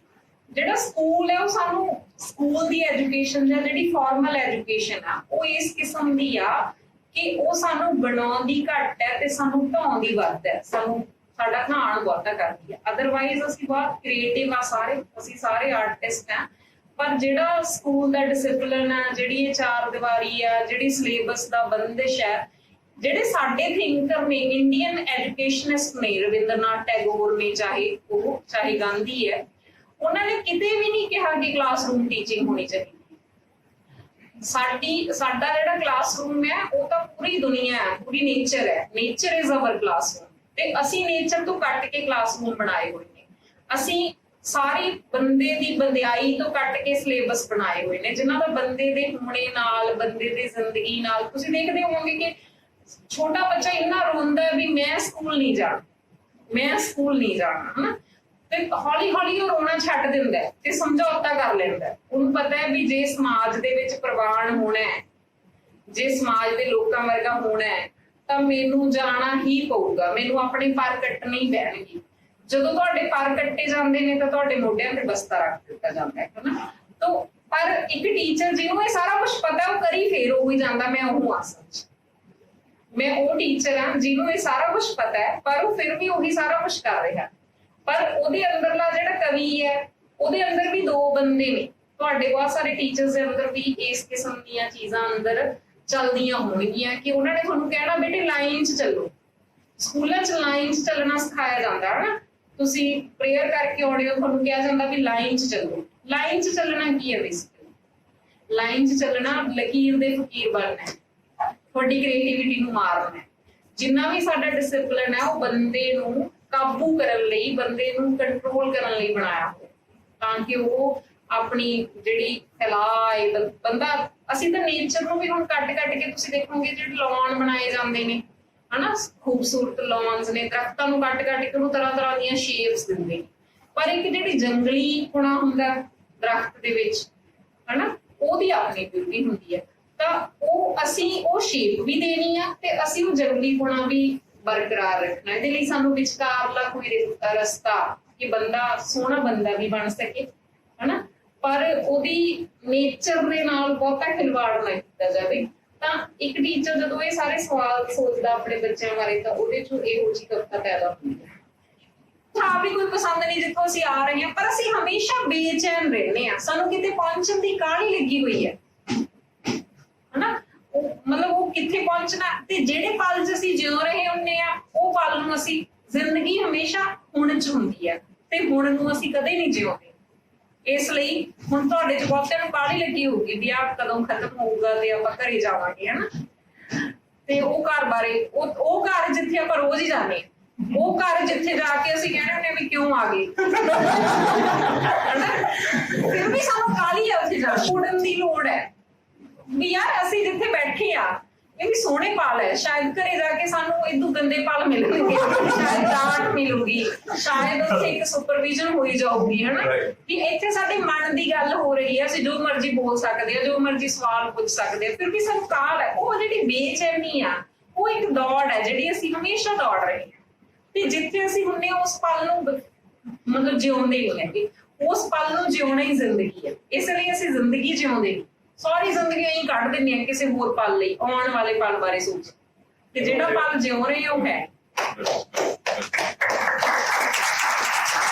ਜਿਹੜਾ ਸਕੂਲ ਹੈ ਉਹ ਸਾਨੂੰ ਸਕੂਲ ਦੀ ਐਜੂਕੇਸ਼ਨ ਜਾਂ ਜਿਹੜੀ ਫਾਰਮਲ ਐਜੂਕੇਸ਼ਨ ਆ ਉਹ ਇਸ ਕਿਸਮ ਦੀ ਆ ਕਿ ਉਹ ਸਾਨੂੰ ਬਣਾਉਂਦੀ ਘੱਟ ਹੈ ਤੇ ਸਾਨੂੰ ਢਾਉਂਦੀ ਵੱਧ ਹੈ। ਸਾਨੂੰ ਸਾਡਾ ਘਾਣ ਬਹੁਤਾ ਕਰਦੀ ਹੈ। ਅਦਰਵਾਈਜ਼ ਅਸੀਂ ਬਹੁਤ ਕ੍ਰੀਏਟਿਵ ਆ ਸਾਰੇ, ਅਸੀਂ ਸਾਰੇ ਆਰਟਿਸਟ ਆ। ਪਰ ਜਿਹੜਾ ਸਕੂਲ ਦਾ ਡਿਸਪਲਿਨ ਆ, ਜਿਹੜੀ ਇਹ ਚਾਰ ਦੀਵਾਰੀ ਆ, ਜਿਹੜੀ ਸਿਲੇਬਸ ਦਾ ਬੰਦਿਸ਼ ਹੈ, ਜਿਹੜੇ ਸਾਡੇ ਥਿੰਕਰ ਨੇ, ਇੰਡੀਅਨ ਐਜੂਕੇਸ਼ਨਿਸਟ ਨੇ, ਰਵਿੰਦਰਨਾਥ ਟੈਗੋਰ ਨੇ, ਚਾਹੇ ਗਾਂਧੀ ਹੈ, ਉਹਨਾਂ ਨੇ ਕਿਤੇ ਵੀ ਨਹੀਂ ਕਿਹਾ ਕਿ ਕਲਾਸਰੂਮ ਟੀਚਿੰਗ ਹੋਣੀ ਚਾਹੀਦੀ। ਸਾਡਾ ਜਿਹੜਾ ਕਲਾਸਰੂਮ ਹੈ ਉਹ ਤਾਂ ਪੂਰੀ ਦੁਨੀਆ ਹੈ, ਪੂਰੀ ਨੇਚਰ ਹੈ। ਨੇਚਰ ਇਜ਼ ਆਵਰ ਕਲਾਸਰੂਮ, ਤੇ ਅਸੀਂ ਨੇਚਰ ਤੋਂ ਕੱਟ ਕੇ ਕਲਾਸਰੂਮ ਬਣਾਏ ਹੋਏ ਨੇ। ਅਸੀਂ ਸਾਰੀ ਬੰਦੇ ਦੀ ਬੰਦਿਆਈ ਤੋਂ ਕੱਟ ਕੇ ਸਿਲੇਬਸ ਬਣਾਏ ਹੋਏ ਨੇ, ਜਿਨ੍ਹਾਂ ਦਾ ਬੰਦੇ ਦੇ ਹੋਣੇ ਨਾਲ, ਬੰਦੇ ਦੀ ਜ਼ਿੰਦਗੀ ਨਾਲ, ਤੁਸੀਂ ਦੇਖਦੇ ਹੋਵੋਗੇ ਕਿ ਛੋਟਾ ਬੱਚਾ ਇੰਨਾ ਰੋਂਦਾ ਵੀ ਮੈਂ ਸਕੂਲ ਨਹੀਂ ਜਾਣਾ, ਮੈਂ ਸਕੂਲ ਨਹੀਂ ਜਾਣਾ, ਹਨਾ, ਤੇ ਹੌਲੀ ਹੌਲੀ ਉਹ ਰੋਣਾ ਛੱਡ ਦਿੰਦਾ ਤੇ ਸਮਝੌਤਾ ਕਰ ਲੈਂਦਾ। ਉਹਨੂੰ ਪਤਾ ਹੈ ਵੀ ਜੇ ਸਮਾਜ ਦੇ ਵਿੱਚ ਪ੍ਰਵਾਨ ਹੋਣਾ ਹੈ, ਜੇ ਸਮਾਜ ਦੇ ਲੋਕਾਂ ਵਰਗਾ ਹੋਣਾ ਹੈ, ਤਾਂ ਮੈਨੂੰ ਜਾਣਾ ਹੀ ਪਊਗਾ, ਮੈਨੂੰ ਆਪਣੇ ਪਰ ਕੱਟਣੇ ਹੀ ਪੈਣਗੇ। ਜਦੋਂ ਤੁਹਾਡੇ ਪਰ ਕੱਟੇ ਜਾਂਦੇ ਨੇ ਤਾਂ ਤੁਹਾਡੇ ਮੋਢਿਆਂ ਤੇ ਬਸਤਾ ਰੱਖ ਦਿੱਤਾ ਜਾਂਦਾ ਹੈ, ਹਨਾ। ਤਾਂ ਪਰ ਇੱਕ ਟੀਚਰ ਜਿਹਨੂੰ ਇਹ ਸਾਰਾ ਕੁਝ ਪਤਾ, ਉਹ ਕਰੀ ਫੇਰ ਉਹ ਹੀ ਜਾਂਦਾ ਮੈਂ ਉਹ ਆ ਸੱਚ, ਮੈਂ ਉਹ ਟੀਚਰ ਹਾਂ ਜਿਹਨੂੰ ਇਹ ਸਾਰਾ ਕੁਝ ਪਤਾ ਹੈ, ਪਰ ਉਹ ਫਿਰ ਵੀ ਉਹੀ ਸਾਰਾ ਕੁਝ ਕਰ ਰਿਹਾ। ਪਰ ਉਹਦੇ ਅੰਦਰਲਾ ਜਿਹੜਾ ਕਵੀ ਹੈ, ਉਹਦੇ ਅੰਦਰ ਵੀ ਦੋ ਬੰਦੇ ਨੇ। ਤੁਹਾਡੇ ਬਹੁਤ ਸਾਰੇ ਟੀਚਰਸ ਦੇ ਅੰਦਰ ਵੀ ਇਸ ਕਿਸਮ ਦੀਆਂ ਚੀਜ਼ਾਂ ਅੰਦਰ ਚੱਲਦੀਆਂ ਹੋਣਗੀਆਂ ਕਿ ਉਹਨਾਂ ਨੇ ਤੁਹਾਨੂੰ ਕਹਿਣਾ ਬੇਟੇ ਲਾਈਨ 'ਚ ਚੱਲੋ। ਸਕੂਲਾਂ 'ਚ ਲਾਈਨ 'ਚ ਚੱਲਣਾ ਸਿਖਾਇਆ ਜਾਂਦਾ ਹੈ ਨਾ। ਤੁਸੀਂ ਪ੍ਰੇਅਰ ਕਰਕੇ ਆਉਣੇ ਹੋ, ਤੁਹਾਨੂੰ ਕਿਹਾ ਜਾਂਦਾ ਵੀ ਲਾਈਨ 'ਚ ਚੱਲੋ। ਲਾਈਨ 'ਚ ਚੱਲਣਾ ਕੀ ਹੈ? ਬੇਸਿਕਲੀ ਲਾਈਨ 'ਚ ਚੱਲਣਾ ਲਕੀਰ ਦੇ ਫਕੀਰ ਬਣਨਾ ਹੈ, ਤੁਹਾਡੀ ਕ੍ਰੀਏਟੀਵਿਟੀ ਨੂੰ ਮਾਰਨਾ ਹੈ। ਜਿੰਨਾ ਵੀ ਸਾਡਾ ਡਿਸਿਪਲਿਨ ਹੈ ਉਹ ਬੰਦੇ ਨੂੰ ਕਾਬੂ ਕਰਨ ਲਈ, ਬੰਦੇ ਨੂੰ ਕੰਟਰੋਲ ਕਰਨ ਲਈ ਬਣਾਇਆ ਹੋਇਆ, ਤਾਂ ਕਿ ਉਹ ਆਪਣੀ ਜਿਹੜੀ ਫੈਲਾਏ ਬੰਦਾ। ਅਸੀਂ ਤਾਂ ਨੇਚਰ ਨੂੰ ਵੀ ਹੁਣ ਕੱਟ ਕੇ ਤੁਸੀਂ ਦੇਖੋਗੇ ਜਿਹੜੇ ਲੌਨ ਬਣਾਏ ਜਾਂਦੇ ਨੇ, ਹਨਾ, ਖੂਬਸੂਰਤ ਲੌਨਸ ਨੇ, ਦਰਖਤਾਂ ਨੂੰ ਕੱਟ ਕੇ ਉਹਨੂੰ ਤਰ੍ਹਾਂ ਦੀਆਂ ਸ਼ੇਪਸ ਦਿੰਦੇ ਨੇ। ਪਰ ਇੱਕ ਜਿਹੜੀ ਜੰਗਲੀ ਪੁਣਾ ਹੁੰਦਾ ਦਰਖਤ ਦੇ ਵਿੱਚ, ਹਨਾ, ਉਹਦੀ ਆਪਣੀ ਬਿਊਟੀ ਹੁੰਦੀ ਹੈ। ਤਾਂ ਉਹ ਅਸੀਂ ਉਹ ਸ਼ੇਪ ਵੀ ਦੇਣੀ ਆ ਤੇ ਅਸੀਂ ਉਹ ਜੰਗਲੀ ਪੁਣਾ ਵੀ ਬਰਕਰਾਰ ਰੱਖਣਾ। ਇਹਦੇ ਲਈ ਸਾਨੂੰ ਵਿਚਕਾਰਲਾ ਕੋਈ ਰਸਤਾ ਕਿ ਬੰਦਾ ਸੋਹਣਾ ਬੰਦਾ ਵੀ ਬਣ ਸਕੇ, ਹਨਾ, ਪਰ ਉਹਦੀ ਨੇਚਰ ਦੇ ਨਾਲ ਬਹੁਤਾ ਖਿਲਵਾੜ ਨਾ ਕੀਤਾ ਜਾਵੇ। ਤਾਂ ਇੱਕ ਟੀਚਰ ਜਦੋਂ ਇਹ ਸਾਰੇ ਸਵਾਲ ਸੋਚਦਾ ਆਪਣੇ ਬੱਚਿਆਂ ਬਾਰੇ, ਤਾਂ ਉਹਦੇ ਚੋਂ ਇਹੋ ਜਿਹੀ ਕਵਿਤਾ ਪੈਦਾ ਹੁੰਦੀ ਹੈ। ਹਾਂ ਵੀ ਕੋਈ ਪਸੰਦ ਨਹੀਂ ਜਿੱਥੋਂ ਅਸੀਂ ਆ ਰਹੇ ਹਾਂ, ਪਰ ਅਸੀਂ ਹਮੇਸ਼ਾ ਬੇਚੈਨ ਰਹਿੰਦੇ ਹਾਂ, ਸਾਨੂੰ ਕਿਤੇ ਪਹੁੰਚਣ ਦੀ ਕਾਹਲੀ ਲੱਗੀ ਹੋਈ ਹੈ, ਹਨਾ। ਮਤਲਬ ਉਹ ਕਿੱਥੇ ਪਹੁੰਚਣਾ, ਤੇ ਜਿਹੜੇ ਪਲ 'ਚ ਅਸੀਂ ਜਿਉ ਰਹੇ ਹੁੰਦੇ ਆ ਉਹ ਪਲ ਨੂੰ ਅਸੀਂ, ਜ਼ਿੰਦਗੀ ਹਮੇਸ਼ਾ ਹੁਣ 'ਚ ਹੁੰਦੀ ਹੈ ਤੇ ਹੁਣ ਨੂੰ ਅਸੀਂ ਕਦੇ ਨਹੀਂ ਜਿਉਂਦੇ। ਇਸ ਲਈ ਹੁਣ ਤੁਹਾਡੇ 'ਚ ਬਹੁਤਿਆਂ ਨੂੰ ਕਾਹਲੀ ਲੱਗੀ ਹੋਊਗੀ ਵੀ ਆਹ ਕਦੋਂ ਖਤਮ ਹੋਊਗਾ ਤੇ ਆਪਾਂ ਘਰੇ ਜਾਵਾਂਗੇ, ਹਨਾ। ਤੇ ਉਹ ਘਰ ਬਾਰੇ, ਉਹ ਘਰ ਜਿੱਥੇ ਆਪਾਂ ਰੋਜ਼ ਹੀ ਜਾਂਦੇ, ਉਹ ਘਰ ਜਿੱਥੇ ਜਾ ਕੇ ਅਸੀਂ ਕਹਿੰਦੇ ਹੁੰਦੇ ਵੀ ਕਿਉਂ ਆ ਗਏ, ਫਿਰ ਵੀ ਸਾਨੂੰ ਕਾਹਲੀ ਆ ਉੱਥੇ ਜਾ ਉੜਨ ਦੀ ਲੋੜ ਹੈ ਵੀ ਯਾਰ ਅਸੀਂ ਜਿੱਥੇ ਬੈਠੇ ਆ ਇਹ ਵੀ ਸੋਹਣੇ ਪਲ ਹੈ, ਸ਼ਾਇਦ ਘਰੇ ਜਾ ਕੇ ਸਾਨੂੰ ਇਦੋਂ ਗੰਦੇ ਪਲ ਮਿਲਣਗੇ, ਸ਼ਾਇਦ ਡਾਂਟ ਮਿਲੂਗੀ, ਸ਼ਾਇਦ ਉੱਥੇ ਇੱਕ ਸੁਪਰਵਿਜ਼ਨ ਹੋਈ ਜਾਊਗੀ, ਹਨਾ, ਕਿ ਇੱਥੇ ਸਾਡੇ ਮਨ ਦੀ ਗੱਲ ਹੋ ਰਹੀ ਹੈ, ਅਸੀਂ ਜੋ ਮਰਜ਼ੀ ਬੋਲ ਸਕਦੇ ਹਾਂ, ਜੋ ਮਰਜ਼ੀ ਸਵਾਲ ਪੁੱਛ ਸਕਦੇ ਹਾਂ, ਫਿਰ ਵੀ ਸਾਨੂੰ ਕਾਹਲ ਹੈ। ਉਹ ਜਿਹੜੀ ਬੇਚੈਨੀ ਆ ਉਹ ਇੱਕ ਦੌੜ ਹੈ ਜਿਹੜੀ ਅਸੀਂ ਹਮੇਸ਼ਾ ਦੌੜ ਰਹੇ ਹਾਂ, ਤੇ ਜਿੱਥੇ ਅਸੀਂ ਹੁੰਨੇ ਉਸ ਪਲ ਨੂੰ ਮਤਲਬ ਜਿਉਂਦੇ ਨਹੀਂ ਹੈਗੇ, ਉਸ ਪਲ ਨੂੰ ਜਿਉਣਾ ਹੀ ਜ਼ਿੰਦਗੀ ਹੈ। ਇਸ ਲਈ ਅਸੀਂ ਜ਼ਿੰਦਗੀ ਜਿਉਂਦੇ ਨਹੀਂ, ਸਾਰੀ ਜ਼ਿੰਦਗੀ ਅਸੀਂ ਕੱਢ ਦਿੰਦੇ ਹਾਂ ਕਿਸੇ ਹੋਰ ਪਲ ਲਈ, ਆਉਣ ਵਾਲੇ ਪਲ ਬਾਰੇ ਸੋਚ, ਤੇ ਜਿਹੜਾ ਪਲ ਜਿਉ ਰਹੇ ਉਹ ਹੈ।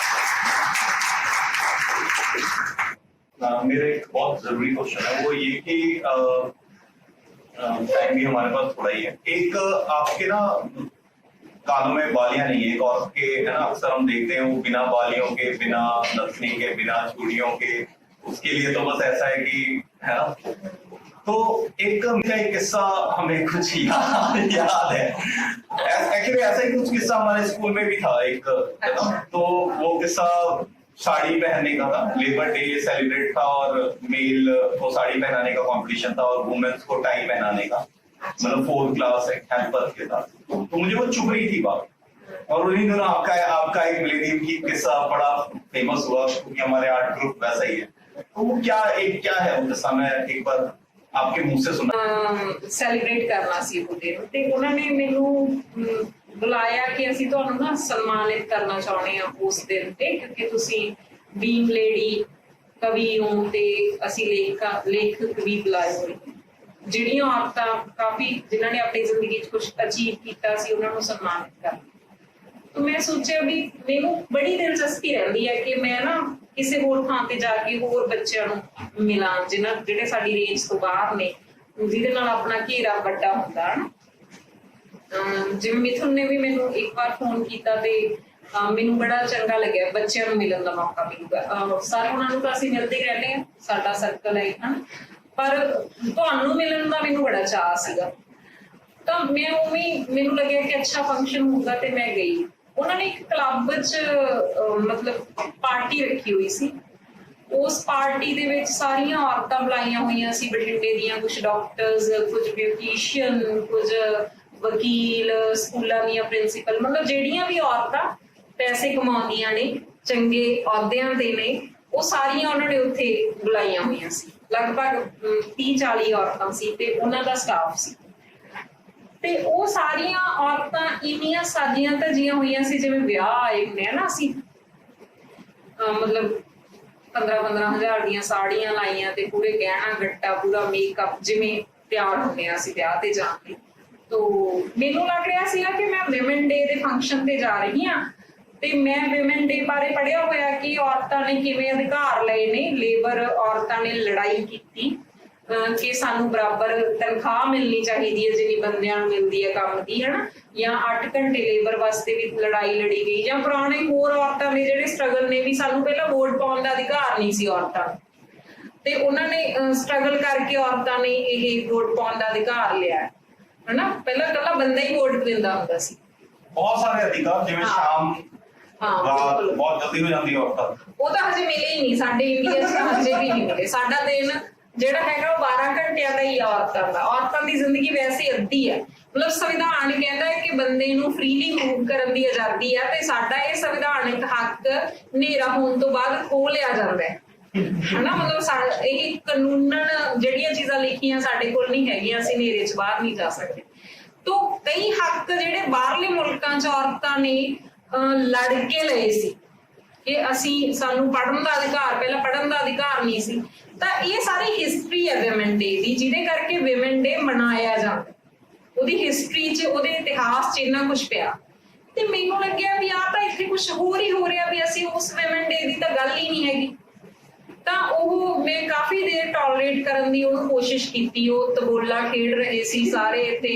मेरा एक बहुत जरूरी क्वेश्चन है, वो ये कि टाइम भी हमारे पास थोड़ा ही है। एक आपके ना कानों में बालियां नहीं है, एक औरत के है ना, अक्सर हम देखते हैं वो बिना बालियों के, बिना नथनी के, बिना चूड़ियों के, उसके लिए तो बस ऐसा है कि है ना। तो एक मेरा एक किस्सा हमें कुछ याद है, एक्चुअली ऐसा ही कुछ किस्सा हमारे स्कूल में भी था एक, है ना। तो वो किस्सा साड़ी पहनने का था, लेबर डे सेलिब्रेट था और मेल को साड़ी पहनाने का कंपटीशन था और वुमेन्स को टाई पहनाने का, मतलब 4th क्लास हेल्पर के साथ। तो मुझे वो चुभ रही थी बात, और उन्हीं दिनों आपका एक मिलेनियम की किस्सा बड़ा फेमस हुआ क्योंकि हमारे आर्ट ग्रुप वैसा ही है। तो वो क्या है वो किस्सा, मैं एक बार आपके मुंह से सुना। ਸੈਲੀਬ੍ਰੇਟ ਕਰਨਾ ਸੀ ਉਹਦੇ ਨੂੰ ਤੇ ਉਹਨਾਂ ਨੇ ਮੈਨੂੰ ਬੁਲਾਇਆ ਕਿ ਅਸੀਂ ਤੁਹਾਨੂੰ ਨਾ ਸਨਮਾਨਿਤ ਕਰਨਾ ਚਾਹੁੰਦੇ ਹਾਂ ਉਸ ਦਿਨ ਤੇ, ਕਿਉਂਕਿ ਤੁਸੀਂ ਬੀਮ ਲੇਡੀ ਕਵੀ ਹੋ ਤੇ ਅਸੀਂ ਲੇਖਕ ਵੀ ਬੁਲਾਏ ਹੋਏ, ਜਿਹੜੀਆਂ ਔਰਤਾਂ ਕਾਫੀ ਜਿਨ੍ਹਾਂ ਨੇ ਆਪਣੀ ਜ਼ਿੰਦਗੀ 'ਚ ਕੁਝ ਅਚੀਵ ਕੀਤਾ ਸੀ ਉਹਨਾਂ ਨੂੰ ਸਨਮਾਨਿਤ ਕਰਨਾ। तो मैं सोचा भी मैनू बड़ी दिलचस्पी रहती है कि मैं ना किसी होर थां ते जाके होर बच्चों नूं मिलां जिहड़े साडी रेंज तो बाहर ने, जिहदे नाल अपना घेरा वड्डा हुंदा है ना। जिवें मिथुन ने भी मैनू एक बार फोन कीता ते मैनू बड़ा चंगा लग्या, बच्चों नूं मिलण दा मौका मिलूगा। सारे उन्हां नूं तां असीं मिलदे रहने आ, साडा सर्कल है ना, पर तुहानूं मिलण दा मैनू बड़ा चाह सीगा। तो मैं उवें मैनू लग्या कि अच्छा फंक्शन होगा ते मैं गई। उन्होंने एक क्लब मतलब पार्टी रखी हुई सी, उस पार्टी दे विच सारियां औरतां बुलाईयां हुईयां सी बठिंडे दियां, कुछ डॉक्टर्स, कुछ ब्यूटिशियन, कुछ वकील, स्कूलों दियां प्रिंसीपल, मतलब जिहड़ियां भी औरतां पैसे कमाउंदियां ने, चंगे अहुदियां दे ने, वो सारियां उन्होंने उत्थे बुलाईयां हुईयां सी। लगभग 30-40 औरतां सी ते उन्हां दा स्टाफ सी। ते वो सारियां औरतां इन्नियां साजियां धजियां हुईयां सी जिवें विआह आए हुंदे आ ना, असीं मतलब 15-15 हज़ार दियां साड़ियां लाइयां ते पूरे गहना गट्टा पूरा मेकअप जिवें तैयार हुंदे आ असीं विआह ते जाण लई। तो मैनूं लग रहा सीगा कि मैं विमेन डे दे फंक्शन ते जा रही हां ते मैं विमेन डे बारे पढ़िया होया कि औरतां ने किवें अधिकार लए ने, लेबर औरतां ने लड़ाई कीती कि सानू बराबर तनख्वाह मिलनी चाहिए है जिन्नी बंदियां नूं मिलदी है काम दी, है ना, या 8 घंटे लेबर वास्ते भी लड़ाई लड़ी गई, या पुराने होर औरतां दे जिहड़े स्ट्रगल ने भी सानू पहला वोट पाउण दा अधिकार नहीं सी औरतां ते उन्हां ने स्ट्रगल करके औरतां ने ये वोट पाउण दा अधिकार लिया है ना। पहला कल्ला बंदा ही वोट दिंदा हुंदा सी, बहुत सारे अधिकार जिवें शाम रात बहुत जल्दी हो जाती है औरतां, वो तो हजे मिले ही नहीं साडे इंडिया च, हजे भी नहीं मिले। साडा दिन ਜਿਹੜਾ ਹੈਗਾ ਉਹ 12 ਘੰਟਿਆਂ ਦਾ ਹੀ ਔਰਤਾਂ ਦਾ, ਔਰਤਾਂ ਦੀ ਜ਼ਿੰਦਗੀ ਵੈਸੇ ਅੱਧੀ ਹੈ। ਮਤਲਬ ਸੰਵਿਧਾਨ ਕਹਿੰਦਾ ਹੈ ਕਿ ਬੰਦੇ ਨੂੰ ਫ੍ਰੀਲੀ ਮੂਵ ਕਰਨ ਦੀ ਆਜ਼ਾਦੀ ਹੈ ਤੇ ਸਾਡਾ ਇਹ ਸੰਵਿਧਾਨਿਕ ਹੱਕ ਹਨੇਰਾ ਹੋਣ ਤੋਂ ਬਾਅਦ ਖੋਹ ਲਿਆ ਜਾਂਦਾ ਹੈ, ਹਨਾ। ਮਤਲਬ ਇਹ ਕਾਨੂੰਨਨ ਜਿਹੜੀਆਂ ਚੀਜ਼ਾਂ ਲਿਖੀਆਂ ਸਾਡੇ ਕੋਲ ਨਹੀਂ ਹੈਗੀਆਂ, ਅਸੀਂ ਹਨੇਰੇ 'ਚ ਬਾਹਰ ਨਹੀਂ ਜਾ ਸਕਦੇ। ਤੋਂ ਕਈ ਹੱਕ ਜਿਹੜੇ ਬਾਹਰਲੇ ਮੁਲਕਾਂ 'ਚ ਔਰਤਾਂ ਨੇ ਲੜ ਕੇ ਲਏ ਸੀ ਕਿ ਅਸੀਂ ਸਾਨੂੰ ਪੜ੍ਹਨ ਦਾ ਅਧਿਕਾਰ, ਪਹਿਲਾਂ ਪੜ੍ਹਨ ਦਾ ਅਧਿਕਾਰ ਨਹੀਂ ਸੀ। ਤਾਂ ਇਹ ਸਾਰੀ ਹਿਸਟਰੀ ਹੈ ਵਿਮਨ ਡੇ ਦੀ, ਜਿਹਦੇ ਕਰਕੇ ਵਿਮਨ ਡੇ ਮਨਾਇਆ ਜਾਂਦਾ, ਉਹਦੀ ਹਿਸਟਰੀ 'ਚ, ਉਹਦੇ ਇਤਿਹਾਸ 'ਚ ਇੰਨਾ ਕੁਛ ਪਿਆ। ਤੇ ਮੈਨੂੰ ਲੱਗਿਆ ਵੀ ਆਹ ਤਾਂ ਇੱਥੇ ਕੁਛ ਹੋਰ ਹੀ ਹੋ ਰਿਹਾ, ਵੀ ਅਸੀਂ ਉਸ ਵਿਮਨ ਡੇ ਦੀ ਤਾਂ ਗੱਲ ਹੀ ਨਹੀਂ ਹੈਗੀ। ਤਾਂ ਉਹ ਮੈਂ ਕਾਫੀ ਦੇਰ ਟੋਲਰੇਟ ਕਰਨ ਦੀ ਉਹਨੂੰ ਕੋਸ਼ਿਸ਼ ਕੀਤੀ। ਉਹ ਤਬੋਲਾ ਖੇਡ ਰਹੇ ਸੀ ਸਾਰੇ ਤੇ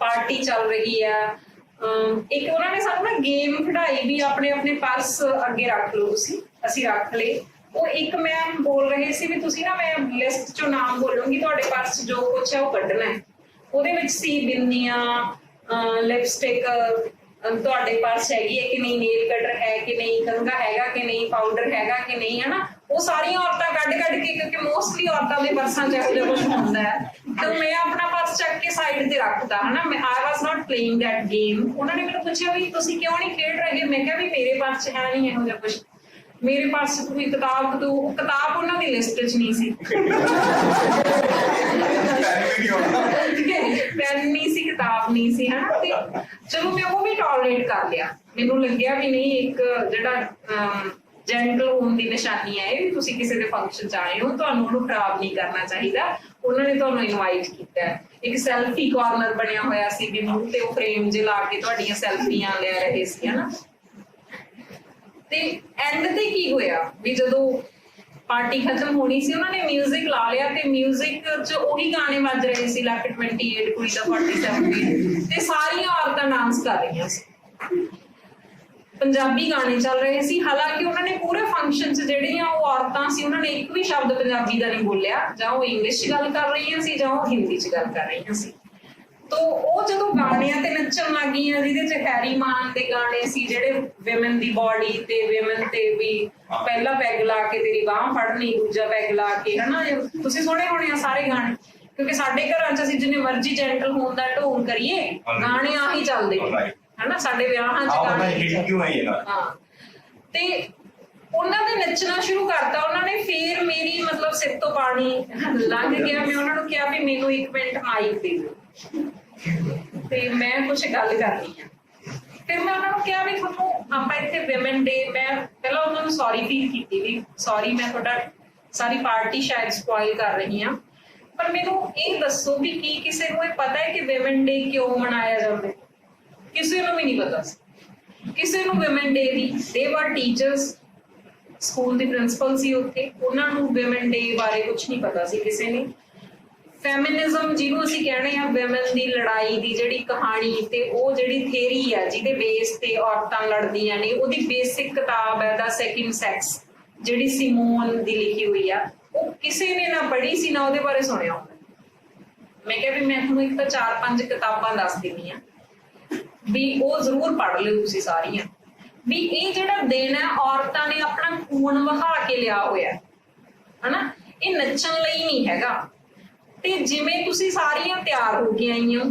ਪਾਰਟੀ ਚੱਲ ਰਹੀ ਆ। ਇੱਕ ਉਹਨਾਂ ਨੇ ਸਾਨੂੰ ਨਾ ਗੇਮ ਖਿਡਾਈ ਵੀ, ਆਪਣੇ ਆਪਣੇ ਪਰਸ ਅੱਗੇ ਰੱਖ ਲਓ ਤੁਸੀਂ, ਅਸੀਂ ਰੱਖ ਲਏ। ਉਹ ਇੱਕ ਮੈਮ ਬੋਲ ਰਹੇ ਸੀ ਵੀ ਤੁਸੀਂ ਨਾ, ਮੈਂ ਲਿਸਟ ਚੋਂ ਨਾਮ ਬੋਲੂੰਗੀ, ਤੁਹਾਡੇ ਪਰਸ ਜੋ ਕੁਛ ਹੈ ਉਹ ਕੱਢਣਾ ਹੈ। ਉਹਦੇ ਵਿੱਚ ਸੀ ਬਿੰਦੀਆਂ, ਲਿਪਸਟਿਕ, ਤੁਹਾਡੇ ਪਰਸ ਹੈਗੀ ਹੈ ਕਿ ਨਹੀਂ, ਨੇਲ ਕਟਰ ਹੈ ਕਿ ਨਹੀਂ, ਕੰਘਾ ਹੈਗਾ ਕਿ ਨਹੀਂ, ਪਾਊਡਰ ਹੈਗਾ ਕਿ ਨਹੀਂ, ਹਨਾ। ਉਹ ਸਾਰੀਆਂ ਔਰਤਾਂ ਕੱਢ ਕੇ, ਕਿਉਂਕਿ ਮੋਸਟਲੀ ਔਰਤਾਂ ਦੇ ਪਰਸਾਂ 'ਚ ਇਹੋ ਜਿਹਾ ਕੁਛ ਹੁੰਦਾ ਹੈ, ਤੇ ਮੈਂ ਆਪਣਾ ਪਰਸ ਚੱਕ ਕੇ ਸਾਈਡ ਤੇ ਰੱਖਤਾ, ਹਨਾ। ਮੈਂ ਆਈ ਵਾਸ ਨਾਟ ਪਲੇਇੰਗ ਦੈਟ ਗੇਮ। ਉਹਨਾਂ ਨੇ ਮੈਨੂੰ ਪੁੱਛਿਆ ਵੀ ਤੁਸੀਂ ਕਿਉਂ ਨਹੀਂ ਖੇਡ ਰਹੇ? ਮੈਂ ਕਿਹਾ ਵੀ ਮੇਰੇ ਪਰਸ 'ਚ ਹੈ ਨਹੀਂ ਇਹੋ ਜਿਹਾ ਕੁਛ, ਮੇਰੇ ਪਾਸ ਕੋਈ ਕਿਤਾਬ ਉਹਨਾਂ ਦੀ ਲਿਸਟ 'ਚ ਨਹੀਂ ਸੀ, ਪੈਨ ਨਹੀਂ ਸੀ, ਕਿਤਾਬ ਨਹੀਂ ਸੀ, ਹਨਾ। ਤੇ ਚਲੋ ਮੈਂ ਉਹ ਵੀ ਟੋਲਰੇਟ ਕਰ ਲਿਆ। ਮੈਨੂੰ ਲੱਗਿਆ ਵੀ ਨਹੀਂ, ਇੱਕ ਜਿਹੜਾ ਜੈਂਟਲ ਹੋਣ ਦੀ ਨਿਸ਼ਾਨੀ ਹੈ ਇਹ, ਵੀ ਤੁਸੀਂ ਕਿਸੇ ਦੇ ਫੰਕਸ਼ਨ 'ਚ ਆਏ ਹੋ, ਤੁਹਾਨੂੰ ਉਹਨੂੰ ਖਰਾਬ ਨਹੀਂ ਕਰਨਾ ਚਾਹੀਦਾ। ਉਹਨਾਂ ਨੇ ਤੁਹਾਨੂੰ ਇਨਵਾਈਟ ਕੀਤਾ। ਇੱਕ ਸੈਲਫੀ ਕਾਰਨਰ ਬਣਿਆ ਹੋਇਆ ਸੀ ਵੀ ਮੂੰਹ ਤੇ ਉਹ ਫਰੇਮ ਜੇ ਲਾ ਕੇ ਤੁਹਾਡੀਆਂ ਸੈਲਫੀਆਂ ਲੈ ਰਹੇ ਸੀ, ਹਨਾ। ਤੇ ਐਂਡ ਤੇ ਕੀ ਹੋਇਆ ਵੀ ਜਦੋਂ ਪਾਰਟੀ ਖਤਮ ਹੋਣੀ ਸੀ, ਉਹਨਾਂ ਨੇ ਮਿਊਜ਼ਿਕ ਲਾ ਲਿਆ ਤੇ ਮਿਊਜ਼ਿਕ 'ਚ ਉਹੀ ਗਾਣੇ ਵੱਜ ਰਹੇ ਸੀ, ਲੱਕ 28 ਕੁੜੀ ਦਾ 47 ਤੇ ਸਾਰੀਆਂ ਔਰਤਾਂ ਡਾਂਸ ਕਰ ਰਹੀਆਂ ਸੀ, ਪੰਜਾਬੀ ਗਾਣੇ ਚੱਲ ਰਹੇ ਸੀ। ਹਾਲਾਂਕਿ ਉਹਨਾਂ ਨੇ ਪੂਰੇ ਫੰਕਸ਼ਨ 'ਚ ਜਿਹੜੀਆਂ ਉਹ ਔਰਤਾਂ ਸੀ ਉਹਨਾਂ ਨੇ ਇੱਕ ਵੀ ਸ਼ਬਦ ਪੰਜਾਬੀ ਦਾ ਨਹੀਂ ਬੋਲਿਆ, ਜਾਂ ਉਹ ਇੰਗਲਿਸ਼ 'ਚ ਗੱਲ ਕਰ ਰਹੀਆਂ ਸੀ ਜਾਂ ਉਹ ਹਿੰਦੀ 'ਚ ਗੱਲ ਕਰ ਰਹੀਆਂ ਸੀ। ਤੋ ਉਹ ਜਦੋਂ ਗਾਣਿਆਂ ਤੇ ਨੱਚਣ ਲੱਗ ਗਈਆਂ, ਜਿਹਦੇ 'ਚ ਹੈਰੀ ਮਾਨ ਦੇ ਗਾਣੇ ਸੀ ਜਿਹੜੇ ਵਿਮਨ ਦੀ ਬੋਡੀ ਤੇ ਵਿਮਨ ਤੇ ਵੀ ਪਹਿਲਾ ਪੈਗ ਲਾ ਕੇ ਤੇਰੀ ਬਾਂਹ ਫੜਨੀ, ਦੂਜਾ ਪੈਗ ਲਾ ਕੇ, ਹਨਾ ਤੁਸੀਂ ਸੁਣੇ ਹੋਣੇ ਆ ਸਾਰੇ ਗਾਣੇ, ਕਿਉਂਕਿ ਸਾਡੇ ਘਰਾਂ 'ਚ ਅਸੀਂ ਜਿੰਨੇ ਮਰਜ਼ੀ ਜੈਂਟਲ ਹੋਣ ਦਾ ਢੋਂਗ ਕਰੀਏ ਗਾਣੇ ਆਹੀ ਚੱਲਦੇ ਨੇ, ਹਨਾ ਸਾਡੇ ਵਿਆਹਾਂ 'ਚ ਗਾਣੇ। ਹਾਂ, ਤੇ ਉਹਨਾਂ ਨੇ ਨੱਚਣਾ ਸ਼ੁਰੂ ਕਰਤਾ ਉਹਨਾਂ ਨੇ। ਫਿਰ ਮੇਰੀ ਮਤਲਬ ਸਿਰ ਤੋਂ ਪਾਣੀ ਲੰਘ ਗਿਆ। ਮੈਂ ਉਹਨਾਂ ਨੂੰ ਕਿਹਾ ਵੀ ਮੈਨੂੰ 1 ਮਿੰਟ ਮਾਈਕ ਦੇ ਦਿਓ ਤੇ ਮੈਂ ਕੁਝ ਗੱਲ ਕਰਨੀ ਆ। ਫਿਰ ਮੈਂ ਉਹਨਾਂ ਨੂੰ ਕਿਹਾ ਵੀ ਤੁਹਾਨੂੰ ਆਪਾਂ ਇੱਥੇ ਵਿਮਨ ਡੇ, ਮੈਂ ਪਹਿਲਾਂ ਉਹਨਾਂ ਨੂੰ ਸੌਰੀ ਫੀਲ ਕੀਤੀ ਵੀ ਸੌਰੀ ਮੈਂ ਤੁਹਾਡਾ ਸਾਰੀ ਪਾਰਟੀ ਸ਼ਾਇਦ ਸਪੋਇਲ ਕਰ ਰਹੀ ਹਾਂ, ਪਰ ਮੈਨੂੰ ਇਹ ਦੱਸੋ ਵੀ ਕੀ ਕਿਸੇ ਨੂੰ ਇਹ ਪਤਾ ਹੈ ਕਿ ਵਿਮਨ ਡੇ ਕਿਉਂ ਮਨਾਇਆ ਜਾਂਦਾ? ਕਿਸੇ ਨੂੰ ਵੀ ਨਹੀਂ ਪਤਾ ਸੀ ਕਿਸੇ ਨੂੰ ਵਿਮਨ ਡੇ ਦੀ। ਦੇ ਵਰ ਟੀਚਰਸ, ਸਕੂਲ ਦੀ ਪ੍ਰਿੰਸੀਪਲ ਸੀ ਉੱਥੇ, ਉਹਨਾਂ ਨੂੰ ਵਿਮਨ ਡੇ ਬਾਰੇ ਕੁਝ ਨਹੀਂ ਪਤਾ ਸੀ ਕਿਸੇ ਨੇ। ਫੈਮਿਨਿਜ਼ਮ ਜਿਹਨੂੰ ਅਸੀਂ ਕਹਿੰਦੇ ਆ, ਵਿਮਨ ਦੀ ਲੜਾਈ ਦੀ ਜਿਹੜੀ ਕਹਾਣੀ ਤੇ ਉਹ ਜਿਹੜੀ ਥਿਊਰੀ ਆ ਜਿਹਦੇ ਬੇਸ ਤੇ ਔਰਤਾਂ ਲੜਦੀਆਂ ਨੇ, ਉਹਦੀ ਬੇਸਿਕ ਕਿਤਾਬ ਹੈ ਦਾ ਸੈਕਿੰਡ ਸੈਕਸ, ਜਿਹੜੀ ਸਿਮੋਨ ਦੀ ਲਿਖੀ ਹੋਈ ਆ। ਉਹ ਕਿਸੇ ਨੇ ਨਾ ਪੜ੍ਹੀ ਸੀ ਨਾ ਉਹਦੇ ਬਾਰੇ ਸੁਣਿਆ। ਮੈਂ ਕਿਹਾ ਵੀ ਮੈਂ ਤੁਹਾਨੂੰ ਇੱਕ ਤਾਂ 4-5 ਕਿਤਾਬਾਂ ਦੱਸ ਦਿੰਦੀ ਆ ਵੀ ਉਹ ਜ਼ਰੂਰ ਪੜ੍ਹ ਲਿਓ ਤੁਸੀਂ ਸਾਰੀਆਂ। ਵੀ ਇਹ ਜਿਹੜਾ ਦਿਨ ਹੈ ਔਰਤਾਂ ਨੇ ਆਪਣਾ ਖੂਨ ਵਹਾ ਕੇ ਲਿਆ ਹੋਇਆ, ਹਨਾ, ਇਹ ਨੱਚਣ ਲਈ ਨਹੀਂ ਹੈਗਾ। ਤੇ ਜਿਵੇਂ ਤੁਸੀਂ ਸਾਰੀਆਂ ਤਿਆਰ ਹੋ ਕੇ ਆਈਆਂ,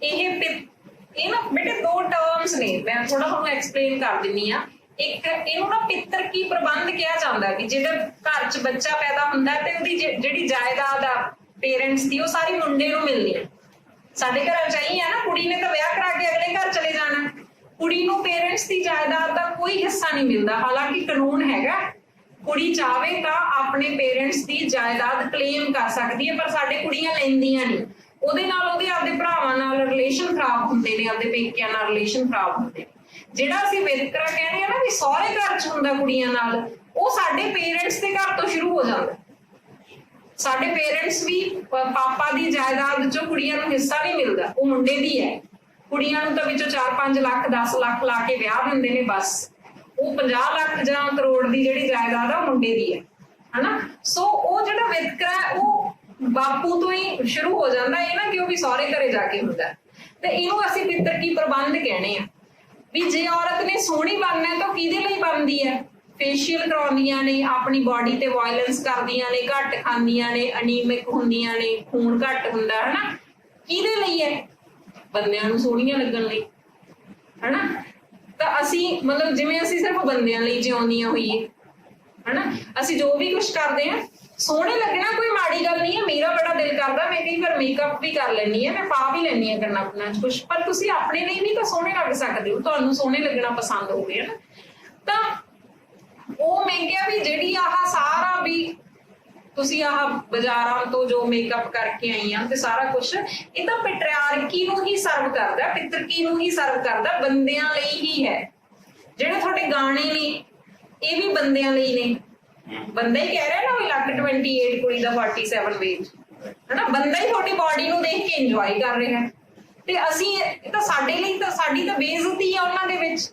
ਇਹ ਨਾ ਬੇਟੇ 2 ਟਰਮਸ ਨੇ, ਮੈਂ ਥੋੜਾ ਤੁਹਾਨੂੰ ਐਕਸਪਲੇਨ ਕਰ ਦਿੰਨੀ ਆ। ਇੱਕ ਇਹਨੂੰ ਨਾ ਪਿੱਤਰ ਕੀ ਪ੍ਰਬੰਧ ਕਿਹਾ ਜਾਂਦਾ ਵੀ ਜਿਹੜਾ ਘਰ 'ਚ ਬੱਚਾ ਪੈਦਾ ਹੁੰਦਾ ਤੇ ਉਹਦੀ ਜਿਹੜੀ ਜਾਇਦਾਦ ਆ ਪੇਰੈਂਟਸ ਦੀ, ਉਹ ਸਾਰੀ ਮੁੰਡੇ ਨੂੰ ਮਿਲਦੀ ਹੈ। ਸਾਡੇ ਘਰਾਂ 'ਚ ਆਈ ਆ ਨਾ, ਕੁੜੀ ਨੇ ਤਾਂ ਵਿਆਹ ਕਰਾ ਕੇ ਅਗਲੇ ਘਰ ਚਲੇ ਜਾਣਾ, ਕੁੜੀ ਨੂੰ ਪੇਰੈਂਟਸ ਦੀ ਜਾਇਦਾਦ ਦਾ ਕੋਈ ਹਿੱਸਾ ਨਹੀਂ ਮਿਲਦਾ। ਹਾਲਾਂਕਿ ਕਾਨੂੰਨ ਹੈਗਾ, ਕੁੜੀ ਚਾਹਵੇ ਤਾਂ ਆਪਣੇ ਪੇਰੈਂਟਸ ਦੀ ਜਾਇਦਾਦ ਕਲੇਮ ਕਰ ਸਕਦੀ ਹੈ, ਪਰ ਸਾਡੇ ਕੁੜੀਆਂ ਲੈਂਦੀਆਂ ਨਹੀਂ। ਉਹਦੇ ਨਾਲ ਉਹਦੇ ਆਪਦੇ ਭਰਾਵਾਂ ਨਾਲ ਰਿਲੇਸ਼ਨ ਖਰਾਬ ਹੁੰਦੇ ਨੇ, ਆਪਦੇ ਪੇਕਿਆਂ ਨਾਲ ਰਿਲੇਸ਼ਨ ਖਰਾਬ ਹੁੰਦੇ ਨੇ। ਜਿਹੜਾ ਅਸੀਂ ਵਿਤਕਰਾ ਕਹਿੰਦੇ ਆ ਨਾ ਵੀ ਸਹੁਰੇ ਘਰ 'ਚ ਹੁੰਦਾ ਕੁੜੀਆਂ ਨਾਲ, ਉਹ ਸਾਡੇ ਪੇਰੈਂਟਸ ਦੇ ਘਰ ਤੋਂ ਸ਼ੁਰੂ ਹੋ ਜਾਂਦਾ। ਸਾਡੇ ਪੇਰੈਂਟਸ ਵੀ ਪਾਪਾ ਦੀ ਜਾਇਦਾਦ 'ਚੋਂ ਕੁੜੀਆਂ ਨੂੰ ਹਿੱਸਾ ਨਹੀਂ ਮਿਲਦਾ, ਉਹ ਮੁੰਡੇ ਦੀ ਹੈ। ਕੁੜੀਆਂ ਨੂੰ ਤਾਂ ਵਿੱਚੋਂ 4-5 ਲੱਖ 10 ਲੱਖ ਲਾ ਕੇ ਵਿਆਹ ਦਿੰਦੇ ਨੇ, ਬਸ ਉਹ 50 ਲੱਖ ਜਾਂ ਕਰੋੜ ਦੀ ਜਿਹੜੀ ਜਾਇਦਾਦ ਆ ਉਹ ਮੁੰਡੇ ਦੀ ਹੈ, ਹਨਾ। ਸੋ ਉਹ ਜਿਹੜਾ ਵਿਤਕਰਾ ਉਹ ਬਾਪੂ ਤੋਂ ਹੀ ਸ਼ੁਰੂ ਹੋ ਜਾਂਦਾ। ਇਹ ਨਾ ਕਿ ਉਹ ਵੀ ਸਹੁਰੇ ਘਰੇ ਜਾ ਕੇ ਹੁੰਦਾ। ਤੇ ਇਹਨੂੰ ਅਸੀਂ ਪਿੱਤਰ ਕੀ ਪ੍ਰਬੰਧ ਕਹਿੰਦੇ ਆ ਵੀ ਜੇ ਔਰਤ ਨੇ ਸੋਹਣੀ ਬਣਨਾ ਤਾਂ ਕਿਹਦੇ ਲਈ ਬਣਦੀ ਹੈ? ਫੇਸ਼ੀਅਲ ਕਰਾਉਂਦੀਆਂ ਨੇ, ਆਪਣੀ ਬਾਡੀ ਤੇ ਵਾਇਲੈਂਸ ਕਰਦੀਆਂ ਨੇ, ਘੱਟ ਖਾਂਦੀਆਂ ਨੇ, ਅਨੀਮਿਕ ਹੁੰਦੀਆਂ ਨੇ, ਖੂਨ ਘੱਟ ਹੁੰਦਾ, ਹਨਾ। ਕਿਹਦੇ ਲਈ ਹੈ? ਬੰਦਿਆਂ ਨੂੰ ਸੋਹਣੀਆਂ ਲੱਗਣ ਲਈ, ਹਨਾ। ਤਾਂ ਅਸੀਂ ਮਤਲਬ ਜਿਵੇਂ ਅਸੀਂ ਸਿਰਫ ਬੰਦਿਆਂ ਲਈ ਜਿਉਂਦੀਆਂ ਹੋਈਏ, ਹਨਾ। ਅਸੀਂ ਜੋ ਵੀ ਕੁਝ ਕਰਦੇ ਹਾਂ ਸੋਹਣੇ ਲੱਗਣਾ ਕੋਈ ਮਾੜੀ ਗੱਲ ਨਹੀਂ ਹੈ। ਮੇਰਾ ਬੜਾ ਦਿਲ ਕਰਦਾ, ਮੈਂ ਕਈ ਵਾਰ ਮੇਕਅਪ ਵੀ ਕਰ ਲੈਂਦੀ ਹਾਂ, ਮੈਂ ਪਾ ਵੀ ਲੈਂਦੀ ਹਾਂ ਕੰਨਾਂ ਕੁੰਨਾਂ 'ਚ ਕੁਛ, ਪਰ ਤੁਸੀਂ ਆਪਣੇ ਲਈ ਵੀ ਤਾਂ ਸੋਹਣੇ ਲੱਗ ਸਕਦੇ ਹੋ, ਤੁਹਾਨੂੰ ਸੋਹਣੇ ਲੱਗਣਾ ਪਸੰਦ ਹੋਵੇ, ਹਨਾ। ਤਾਂ ਉਹ ਮੈਂ ਕਿਹਾ ਵੀ ਜਿਹੜੀ ਆਹ ਸਾਰਾ ਵੀ ਤੁਸੀਂ ਆਹ ਬਾਜ਼ਾਰਾਂ ਤੋਂ ਜੋ ਮੇਕਅਪ ਕਰਕੇ ਆਈਆਂ ਤੇ ਸਾਰਾ ਕੁਛ, ਇਹ ਤਾਂ ਪੈਟਰੀਆਰਕੀ ਨੂੰ ਹੀ ਸਰਵ ਕਰਦਾ, ਪਿੱਤਰਕੀ ਨੂੰ ਹੀ ਸਰਵ ਕਰਦਾ, ਬੰਦਿਆਂ ਲਈ ਹੀ ਹੈ। ਜਿਹੜੇ ਤੁਹਾਡੇ ਗਾਣੇ ਨੇ ਇਹ ਵੀ ਬੰਦਿਆਂ ਲਈ ਨੇ। ਬੰਦਾ ਹੀ ਕਹਿ ਰਿਹਾ ਨਾ ਵੀ ਲੱਕ 28 ਕੁੜੀ ਦਾ 47 ਵੇਟ, ਹਨਾ। ਬੰਦਾ ਹੀ ਤੁਹਾਡੀ ਬਾਡੀ ਨੂੰ ਦੇਖ ਕੇ ਇੰਜੋਏ ਕਰ ਰਿਹਾ ਤੇ ਅਸੀਂ ਇਹ ਤਾਂ ਸਾਡੇ ਲਈ ਤਾਂ ਸਾਡੀ ਤਾਂ ਬੇਇੱਜ਼ਤੀ ਆ ਉਹਨਾਂ ਦੇ ਵਿੱਚ,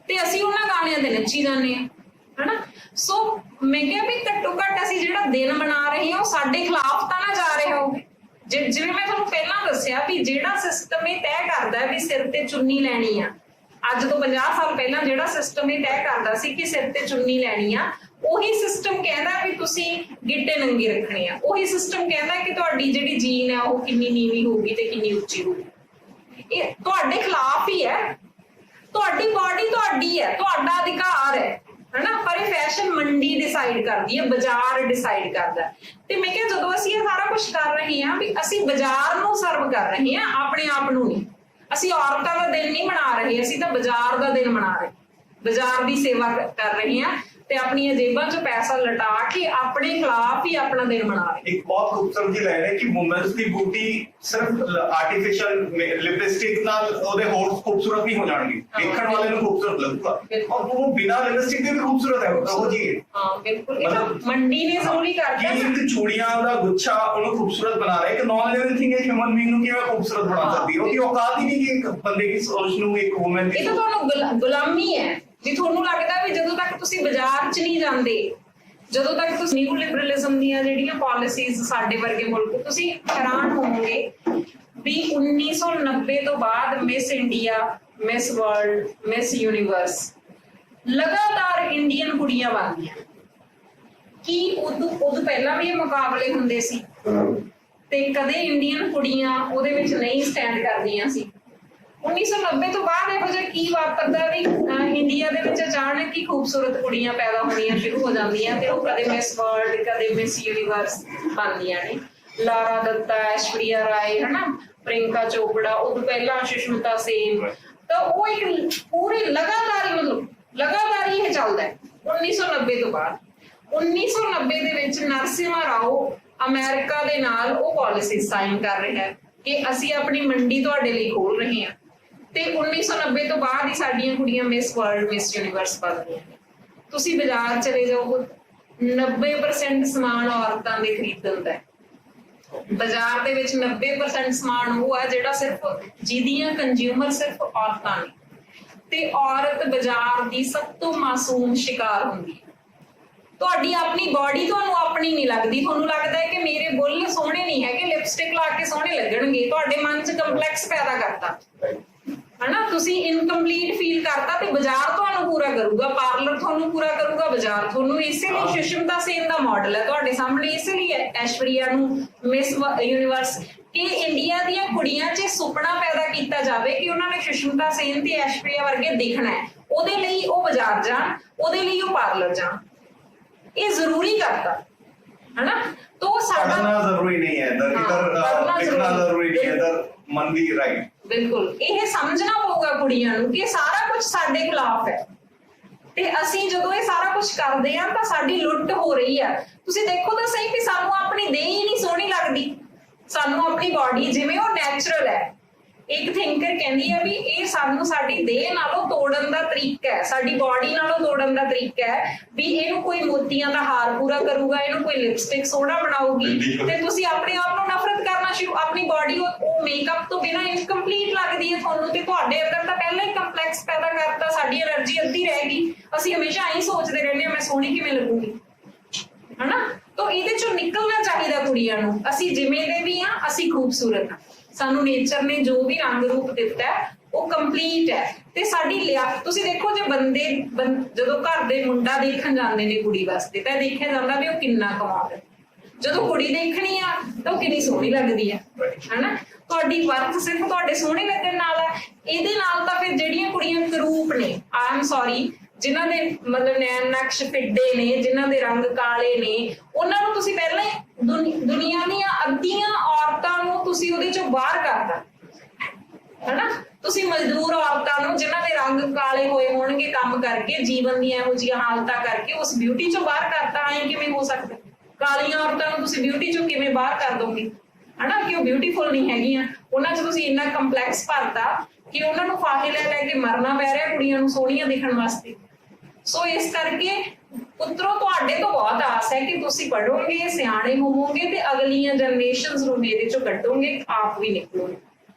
ਤੇ ਅਸੀਂ ਉਹਨਾਂ ਗਾਣਿਆਂ ਤੇ ਨੱਚੀ ਜਾਂਦੇ ਆ, ਹਨਾ। ਸੋ ਮੈਂ ਕਿਹਾ ਵੀ ਘੱਟੋ ਘੱਟ ਅਸੀਂ ਜਿਹੜਾ ਦਿਨ ਮਨਾ ਰਹੇ ਹਾਂ ਉਹ ਸਾਡੇ ਖਿਲਾਫ ਤਾਂ ਨਾ ਜਾ ਰਹੇ ਹੋਵੇ। ਜਿਵੇਂ ਮੈਂ ਤੁਹਾਨੂੰ ਪਹਿਲਾਂ ਦੱਸਿਆ ਵੀ ਜਿਹੜਾ ਸਿਸਟਮ ਇਹ ਤੈਅ ਕਰਦਾ ਵੀ ਸਿਰ ਤੇ ਚੁੰਨੀ ਲੈਣੀ ਆ, ਅੱਜ ਤੋਂ 50 ਸਾਲ ਪਹਿਲਾਂ ਜਿਹੜਾ ਸਿਸਟਮ ਇਹ ਤੈਅ ਕਰਦਾ ਸੀ ਕਿ ਸਿਰ ਤੇ ਚੁੰਨੀ ਲੈਣੀ ਆ, ਉਹੀ ਸਿਸਟਮ ਕਹਿੰਦਾ ਵੀ ਤੁਸੀਂ ਗਿੱਟੇ ਨੰਗੇ ਰੱਖਣੇ ਆ। ਉਹੀ ਸਿਸਟਮ ਕਹਿੰਦਾ ਕਿ ਤੁਹਾਡੀ ਜਿਹੜੀ ਜੀਨ ਹੈ ਉਹ ਕਿੰਨੀ ਨੀਵੀਂ ਹੋਊਗੀ ਤੇ ਕਿੰਨੀ ਉੱਚੀ ਹੋਊਗੀ। ਇਹ ਤੁਹਾਡੇ ਖਿਲਾਫ ਹੀ ਹੈ। ਤੁਹਾਡੀ ਬਾਡੀ ਤੁਹਾਡੀ ਹੈ, ਤੁਹਾਡਾ ਅਧਿਕਾਰ ਹੈ, ਹਨਾ। ਪਰ ਇਹ ਫੈਸ਼ਨ ਮੰਡੀ ਡਿਸਾਈਡ ਕਰਦੀ ਹੈ, ਬਾਜ਼ਾਰ ਡਿਸਾਈਡ ਕਰਦਾ। ਤੇ ਮੈਂ ਕਿਹਾ ਜਦੋਂ ਅਸੀਂ ਇਹ ਸਾਰਾ ਕੁਝ ਕਰ ਰਹੇ ਹਾਂ ਵੀ ਅਸੀਂ ਬਾਜ਼ਾਰ ਨੂੰ ਸਰਵ ਕਰ ਰਹੇ ਹਾਂ, ਆਪਣੇ ਆਪ ਨੂੰ ਨਹੀਂ। ਅਸੀਂ ਔਰਤਾਂ ਦਾ ਦਿਨ ਨਹੀਂ ਮਨਾ ਰਹੇ, ਅਸੀਂ ਤਾਂ ਬਾਜ਼ਾਰ ਦਾ ਦਿਨ ਮਨਾ ਰਹੇ, ਬਾਜ਼ਾਰ ਦੀ ਸੇਵਾ ਕਰ ਰਹੇ ਹਾਂ। ਤੇ ਆਪਣੀਆਂ ਜੇਬਾਂ 'ਚੋਂ ਪੈਸਾ ਲਟਾ ਕੇ ਆਪਣੇ ਖਿਲਾਫ ਹੀ ਆਪਣਾ ਦਿਨ ਮਨਾ ਰਹੇ। एक बहुत खूबसूरत जी लाइन है कि वुमेन्स की ब्यूटी सिर्फ आर्टिफिशियल लिपस्टिक नाल ओदे होर खूबसूरत नहीं हो जाएंगे, देखने वाले ਨੂੰ खूबसूरत लगेगा और वो बिना लिपस्टिक के भी खूबसूरत है वो जी। हाँ बिल्कुल, ये तो मंडी ने जरूरी कर दिया। कि एक चूड़ियां ਦਾ ਗੁੱਛਾ ਉਹਨੂੰ खूबसूरत बना रहा है कि नॉन लिविंग थिंग एक ह्यूमन बीइंग ਨੂੰ ਕਿਵੇਂ खूबसूरत बना सकਦੀ ਹੈ, ਉਹਦੀ ਔਕਾਤ ਹੀ ਨਹੀਂ ਕਿ ਇੱਕ ਬੰਦੇ ਦੀ ਸੋਚ ਨੂੰ ਇੱਕ ਵੂਮਨ ਦੀ। ਇਹ ਤਾਂ ਤੁਹਾਨੂੰ ਗੁਲਾਮੀ ਹੈ ਜੀ। ਤੁਹਾਨੂੰ ਲੱਗਦਾ ਵੀ ਜਦੋਂ ਤੱਕ ਤੁਸੀਂ ਬਾਜ਼ਾਰ 'ਚ ਨਹੀਂ ਜਾਂਦੇ, ਜਦੋਂ ਤੱਕ ਤੁਸੀਂ ਨਿਊ ਲਿਬਰਲਿਜ਼ਮ ਦੀਆਂ ਜਿਹੜੀਆਂ ਪਾਲਿਸੀਜ਼ ਸਾਡੇ ਵਰਗੇ ਮੁਲਕ, ਤੁਸੀਂ ਹੈਰਾਨ ਹੋਵੋਗੇ ਵੀ 1990 ਤੋਂ ਬਾਅਦ miss India, miss world, miss universe ਲਗਾਤਾਰ ਇੰਡੀਅਨ ਕੁੜੀਆਂ ਬਣਦੀਆਂ। ਕੀ ਉਦੋਂ ਪਹਿਲਾਂ ਵੀ ਇਹ ਮੁਕਾਬਲੇ ਹੁੰਦੇ ਸੀ ਤੇ ਕਦੇ ਇੰਡੀਅਨ ਕੁੜੀਆਂ ਉਹਦੇ ਵਿੱਚ ਨਹੀਂ ਸਟੈਂਡ ਕਰਦੀਆਂ ਸੀ? 1990 ਤੋਂ ਬਾਅਦ ਇਹੋ ਜਿਹਾ ਕੀ ਵਾਪਰਦਾ ਵੀ ਇੰਡੀਆ ਦੇ ਵਿੱਚ ਅਚਾਨਕ ਹੀ ਖੂਬਸੂਰਤ ਕੁੜੀਆਂ ਪੈਦਾ ਹੋਣੀਆਂ ਸ਼ੁਰੂ ਹੋ ਜਾਂਦੀਆਂ ਤੇ ਉਹ ਕਦੇ ਮਿਸ ਵਰਲਡ, ਕਦੇ ਮਿਸ ਯੂਨੀਵਰਸ ਬਣਦੀਆਂ ਨੇ। ਲਾਰਾ ਦੱਤਾ, ਐਸ਼ਵਰਿਆ ਰਾਏ, ਹਨਾ, ਪ੍ਰਿਯੰਕਾ ਚੋਪੜਾ, ਉਦੋਂ ਪਹਿਲਾਂ ਸੁਸ਼ਮਿਤਾ ਸੇਨ, ਤਾਂ ਉਹ ਇੱਕ ਪੂਰੀ ਲਗਾਤਾਰ ਹੀ ਇਹ ਚੱਲਦਾ ਹੈ 1990 ਤੋਂ ਬਾਅਦ। 1990 ਦੇ ਵਿੱਚ ਨਰਸਿਮਹਾ ਰਾਓ ਅਮਰੀਕਾ ਦੇ ਨਾਲ ਉਹ ਪਾਲਿਸੀ ਸਾਈਨ ਕਰ ਰਿਹਾ ਹੈ ਕਿ ਅਸੀਂ ਆਪਣੀ ਮੰਡੀ ਤੁਹਾਡੇ ਲਈ ਖੋਲ ਰਹੇ ਹਾਂ ਤੇ 1990 ਤੋਂ ਬਾਅਦ ਹੀ ਸਾਡੀਆਂ ਕੁੜੀਆਂ ਮਿਸ ਵਰਲਡ, ਮਿਸ ਯੂਨੀਵਰਸ ਬਣ ਗਈਆਂ ਨੇ। ਤੁਸੀਂ ਬਾਜ਼ਾਰ ਚਲੇ ਜਾਓ, 90% ਸਮਾਨ ਔਰਤਾਂ ਦੇ ਖਰੀਦਣ ਦਾ ਹੈ। ਬਾਜ਼ਾਰ ਦੇ ਵਿੱਚ 90% ਸਮਾਨ ਉਹ ਹੈ ਜਿਹੜਾ ਸਿਰਫ ਜਿਹਦੀਆਂ ਕੰਜ਼ਿਊਮਰ ਸਿਰਫ ਔਰਤਾਂ ਨੇ ਤੇ ਔਰਤ ਬਾਜ਼ਾਰ ਦੀ ਸਭ ਤੋਂ ਮਾਸੂਮ ਸ਼ਿਕਾਰ ਹੁੰਦੀ ਹੈ। ਤੁਹਾਡੀ ਆਪਣੀ ਬਾਡੀ ਤੁਹਾਨੂੰ ਆਪਣੀ ਨਹੀਂ ਲੱਗਦੀ, ਤੁਹਾਨੂੰ ਲੱਗਦਾ ਹੈ ਕਿ ਮੇਰੇ ਬੁੱਲ ਸੋਹਣੇ ਨਹੀਂ ਹੈਗੇ, ਲਿਪਸਟਿਕ ਲਾ ਕੇ ਸੋਹਣੇ ਲੱਗਣਗੇ। ਤੁਹਾਡੇ ਮਨ 'ਚ ਕੰਪਲੈਕਸ ਪੈਦਾ ਕਰਤਾ, ਹਨਾ, ਤੁਸੀਂ ਇਨਕੰਪਲੀਟ ਫੀਲ ਕਰਤਾ ਤੇ ਬਾਜ਼ਾਰ ਤੁਹਾਨੂੰ ਪੂਰਾ ਕਰੂਗਾ, ਪਾਰਲਰ ਤੁਹਾਨੂੰ ਪੂਰਾ ਕਰੂਗਾ, ਬਾਜ਼ਾਰ ਤੁਹਾਨੂੰ। ਇਸੇ ਲਈ ਸੁਸ਼ਮਿਤਾ ਸੇਨ ਦਾ ਮਾਡਲ ਹੈ ਤੁਹਾਡੇ ਸਾਹਮਣੇ, ਇਸੇ ਲਈ ਐਸ਼ਵਰਿਆ ਨੂੰ ਮਿਸ ਯੂਨੀਵਰਸ, ਕਿ ਇੰਡੀਆ ਦੀਆਂ ਕੁੜੀਆਂ 'ਚ ਸੁਪਨਾ ਪੈਦਾ ਕੀਤਾ ਜਾਵੇ ਕਿ ਉਹਨਾਂ ਨੇ ਸੁਸ਼ਮਿਤਾ ਸੇਨ ਤੇ ਐਸ਼ਵਰਿਆ ਵਰਗੇ ਦਿਖਣਾ ਹੈ। ਉਹਦੇ ਲਈ ਉਹ ਬਾਜ਼ਾਰ ਜਾਣ, ਉਹਦੇ ਲਈ ਉਹ ਪਾਰਲਰ ਜਾਣ। ਇਹ ਜ਼ਰੂਰੀ ਕਰਤਾ, ਹਨਾ। तो साडा जरूरी नहीं है, लिखना जरूरी नहीं है, मन भी राइट। बिल्कुल, ये समझना पਊਗਾ ਕੁੜੀਆਂ ਨੂੰ ਕਿ ਸਾਰਾ ਕੁਝ ਸਾਡੇ ਖਿਲਾਫ ਹੈ ਤੇ ਅਸੀਂ ਜਦੋਂ ਇਹ ਸਾਰਾ ਕੁਝ ਕਰਦੇ ਆ ਤਾਂ ਸਾਡੀ ਲੁੱਟ ਹੋ ਰਹੀ ਆ। ਤੁਸੀਂ ਦੇਖੋ ਤਾਂ ਸਹੀ ਕਿ ਸਾਨੂੰ ਆਪਣੀ ਦੇਹ ਹੀ ਨਹੀਂ ਸੋਹਣੀ ਲੱਗਦੀ, ਸਾਨੂੰ ਆਪਣੀ ਬਾਡੀ ਜਿਵੇਂ ਉਹ ਨੈਚੁਰਲ ਹੈ। ਇੱਕ ਥਿੰਕਰ ਕਹਿੰਦੀ ਆ ਵੀ ਇਹ ਸਾਨੂੰ ਸਾਡੀ ਦੇਹ ਨਾਲੋਂ ਤੋੜਨ ਦਾ ਤਰੀਕਾ ਹੈ, ਸਾਡੀ ਬਾਡੀ ਨਾਲੋਂ ਤੋੜਨ ਦਾ ਤਰੀਕਾ ਹੈ ਵੀ ਇਹਨੂੰ ਕੋਈ ਮੋਤੀਆਂ ਦਾ ਹਾਰ ਪੂਰਾ ਕਰੂਗਾ, ਇਹਨੂੰ ਕੋਈ ਲਿਪਸਟਿਕ ਸੋਹਣਾ ਬਣਾਊਗੀ ਤੇ ਤੁਸੀਂ ਆਪਣੇ ਆਪ ਨੂੰ ਨਫ਼ਰਤ ਕਰਨਾ ਸ਼ੁਰੂ, ਆਪਣੀ ਬਾਡੀ ਉਹ ਮੇਕਅਪ ਤੋਂ ਬਿਨਾਂ ਇਨਕੰਪਲੀਟ ਲੱਗਦੀ ਹੈ ਤੁਹਾਨੂੰ ਤੇ ਤੁਹਾਡੇ ਅੰਦਰ ਤਾਂ ਪਹਿਲਾਂ ਹੀ ਕੰਪਲੈਕਸ ਪੈਦਾ ਕਰਤਾ, ਸਾਡੀ એનર્ਜੀ ਅੱਧੀ ਰਹਿ ਗਈ। ਅਸੀਂ ਹਮੇਸ਼ਾ ਐਂ ਸੋਚਦੇ ਰਹਿੰਦੇ ਹਾਂ ਮੈਂ ਸੋਹਣੀ ਕਿਵੇਂ ਲੱਗੂਗੀ, ਹਨਾ। ਤਾਂ ਇਹਦੇ ਚੋਂ ਨਿਕਲਣਾ ਚਾਹੀਦਾ ਕੁੜੀਆਂ ਨੂੰ, ਅਸੀਂ ਜਿਵੇਂ ਦੇ ਵੀ ਆ, ਅਸੀਂ ਖੂਬਸੂਰਤ ਆ, ਸਾਨੂੰ ਨੇਚਰ ਨੇ ਜੋ ਵੀ ਰੰਗ ਰੂਪ ਦਿੱਤਾ ਉਹ ਕੰਪਲੀਟ ਹੈ ਤੇ ਸਾਡੀ ਤੁਸੀਂ ਦੇਖੋ ਜੇ ਬੰਦੇ ਜਦੋਂ ਘਰ ਦੇ ਮੁੰਡਾ ਦੇਖਣ ਜਾਂਦੇ ਨੇ ਕੁੜੀ ਵਾਸਤੇ ਤਾਂ ਦੇਖਿਆ ਜਾਂਦਾ ਵੀ ਉਹ ਕਿੰਨਾ ਕਮਾਉਂਦਾ, ਜਦੋਂ ਕੁੜੀ ਦੇਖਣੀ ਆ ਤਾਂ ਉਹ ਕਿੰਨੀ ਸੋਹਣੀ ਲੱਗਦੀ ਹੈ, ਹਨਾ। ਤੁਹਾਡੀ ਵਰਥ ਸਿਰਫ ਤੁਹਾਡੇ ਸੋਹਣੇ ਲੱਗਣ ਨਾਲ ਹੈ। ਇਹਦੇ ਨਾਲ ਤਾਂ ਫਿਰ ਜਿਹੜੀਆਂ ਕੁੜੀਆਂ ਕਰੂਪ ਨੇ, ਆਈ ਐਮ ਸੌਰੀ, ਜਿਨ੍ਹਾਂ ਦੇ ਮਤਲਬ ਨੈਣ ਨਕਸ਼ ਫਿੱਡੇ ਨੇ, ਜਿਨ੍ਹਾਂ ਦੇ ਰੰਗ ਕਾਲੇ ਨੇ, ਉਹਨਾਂ ਨੂੰ ਤੁਸੀਂ ਪਹਿਲਾਂ ਹੀ ਦੁਨੀਆ ਦੀਆਂ ਅੱਧੀਆਂ ਔਰਤਾਂ ਨੂੰ ਤੁਸੀਂ ਉਹਦੇ ਚੋਂ ਬਾਹਰ ਕਰਤਾ, ਹਨਾ। ਤੁਸੀਂ ਮਜ਼ਦੂਰ ਔਰਤਾਂ ਨੂੰ ਜਿਨ੍ਹਾਂ ਦੇ ਰੰਗ ਕਾਲੇ ਹੋਏ ਹੋਣਗੇ ਕੰਮ ਕਰਕੇ, ਜੀਵਨ ਦੀਆਂ ਇਹੋ ਜਿਹੀਆਂ ਹਾਲਤਾਂ ਕਰਕੇ, ਉਸ ਬਿਊਟੀ ਚੋਂ ਬਾਹਰ ਕਰਤਾ। ਐਂ ਕਿਵੇਂ ਹੋ ਸਕਦਾ? ਕਾਲੀਆਂ ਔਰਤਾਂ ਨੂੰ ਤੁਸੀਂ ਬਿਊਟੀ ਚੋਂ ਕਿਵੇਂ ਬਾਹਰ ਕਰ ਦੋਗੇ, ਹਨਾ, ਕਿ ਉਹ ਬਿਊਟੀਫੁਲ ਨਹੀਂ ਹੈਗੀਆਂ। ਉਹਨਾਂ 'ਚ ਤੁਸੀਂ ਇੰਨਾ ਕੰਪਲੈਕਸ ਭਰਤਾ ਕਿ ਉਹਨਾਂ ਨੂੰ ਫਾਹੇ ਲੈ ਲੈ ਕੇ ਮਰਨਾ ਪੈ ਰਿਹਾ ਕੁੜੀਆਂ ਨੂੰ ਸੋਹਣੀਆਂ ਦਿਖਣ ਵਾਸਤੇ। ਸੋ ਇਸ ਕਰਕੇ ਪੁੱਤਰੋ ਤੁਹਾਡੇ ਤੋਂ ਬਹੁਤ ਆਸ ਹੈ ਕਿ ਤੁਸੀਂ ਪੜ੍ਹੋਗੇ, ਸਿਆਣੇ ਹੋਵੋਗੇ ਤੇ ਅਗਲੀਆਂ ਜਨਰੇਸ਼ਨਸ ਨੂੰ ਵੀ ਇਹਦੇ ਚੋਂ ਕੱਢੋਗੇ, ਆਪ ਵੀ ਨਿਕਲੋਗੇ।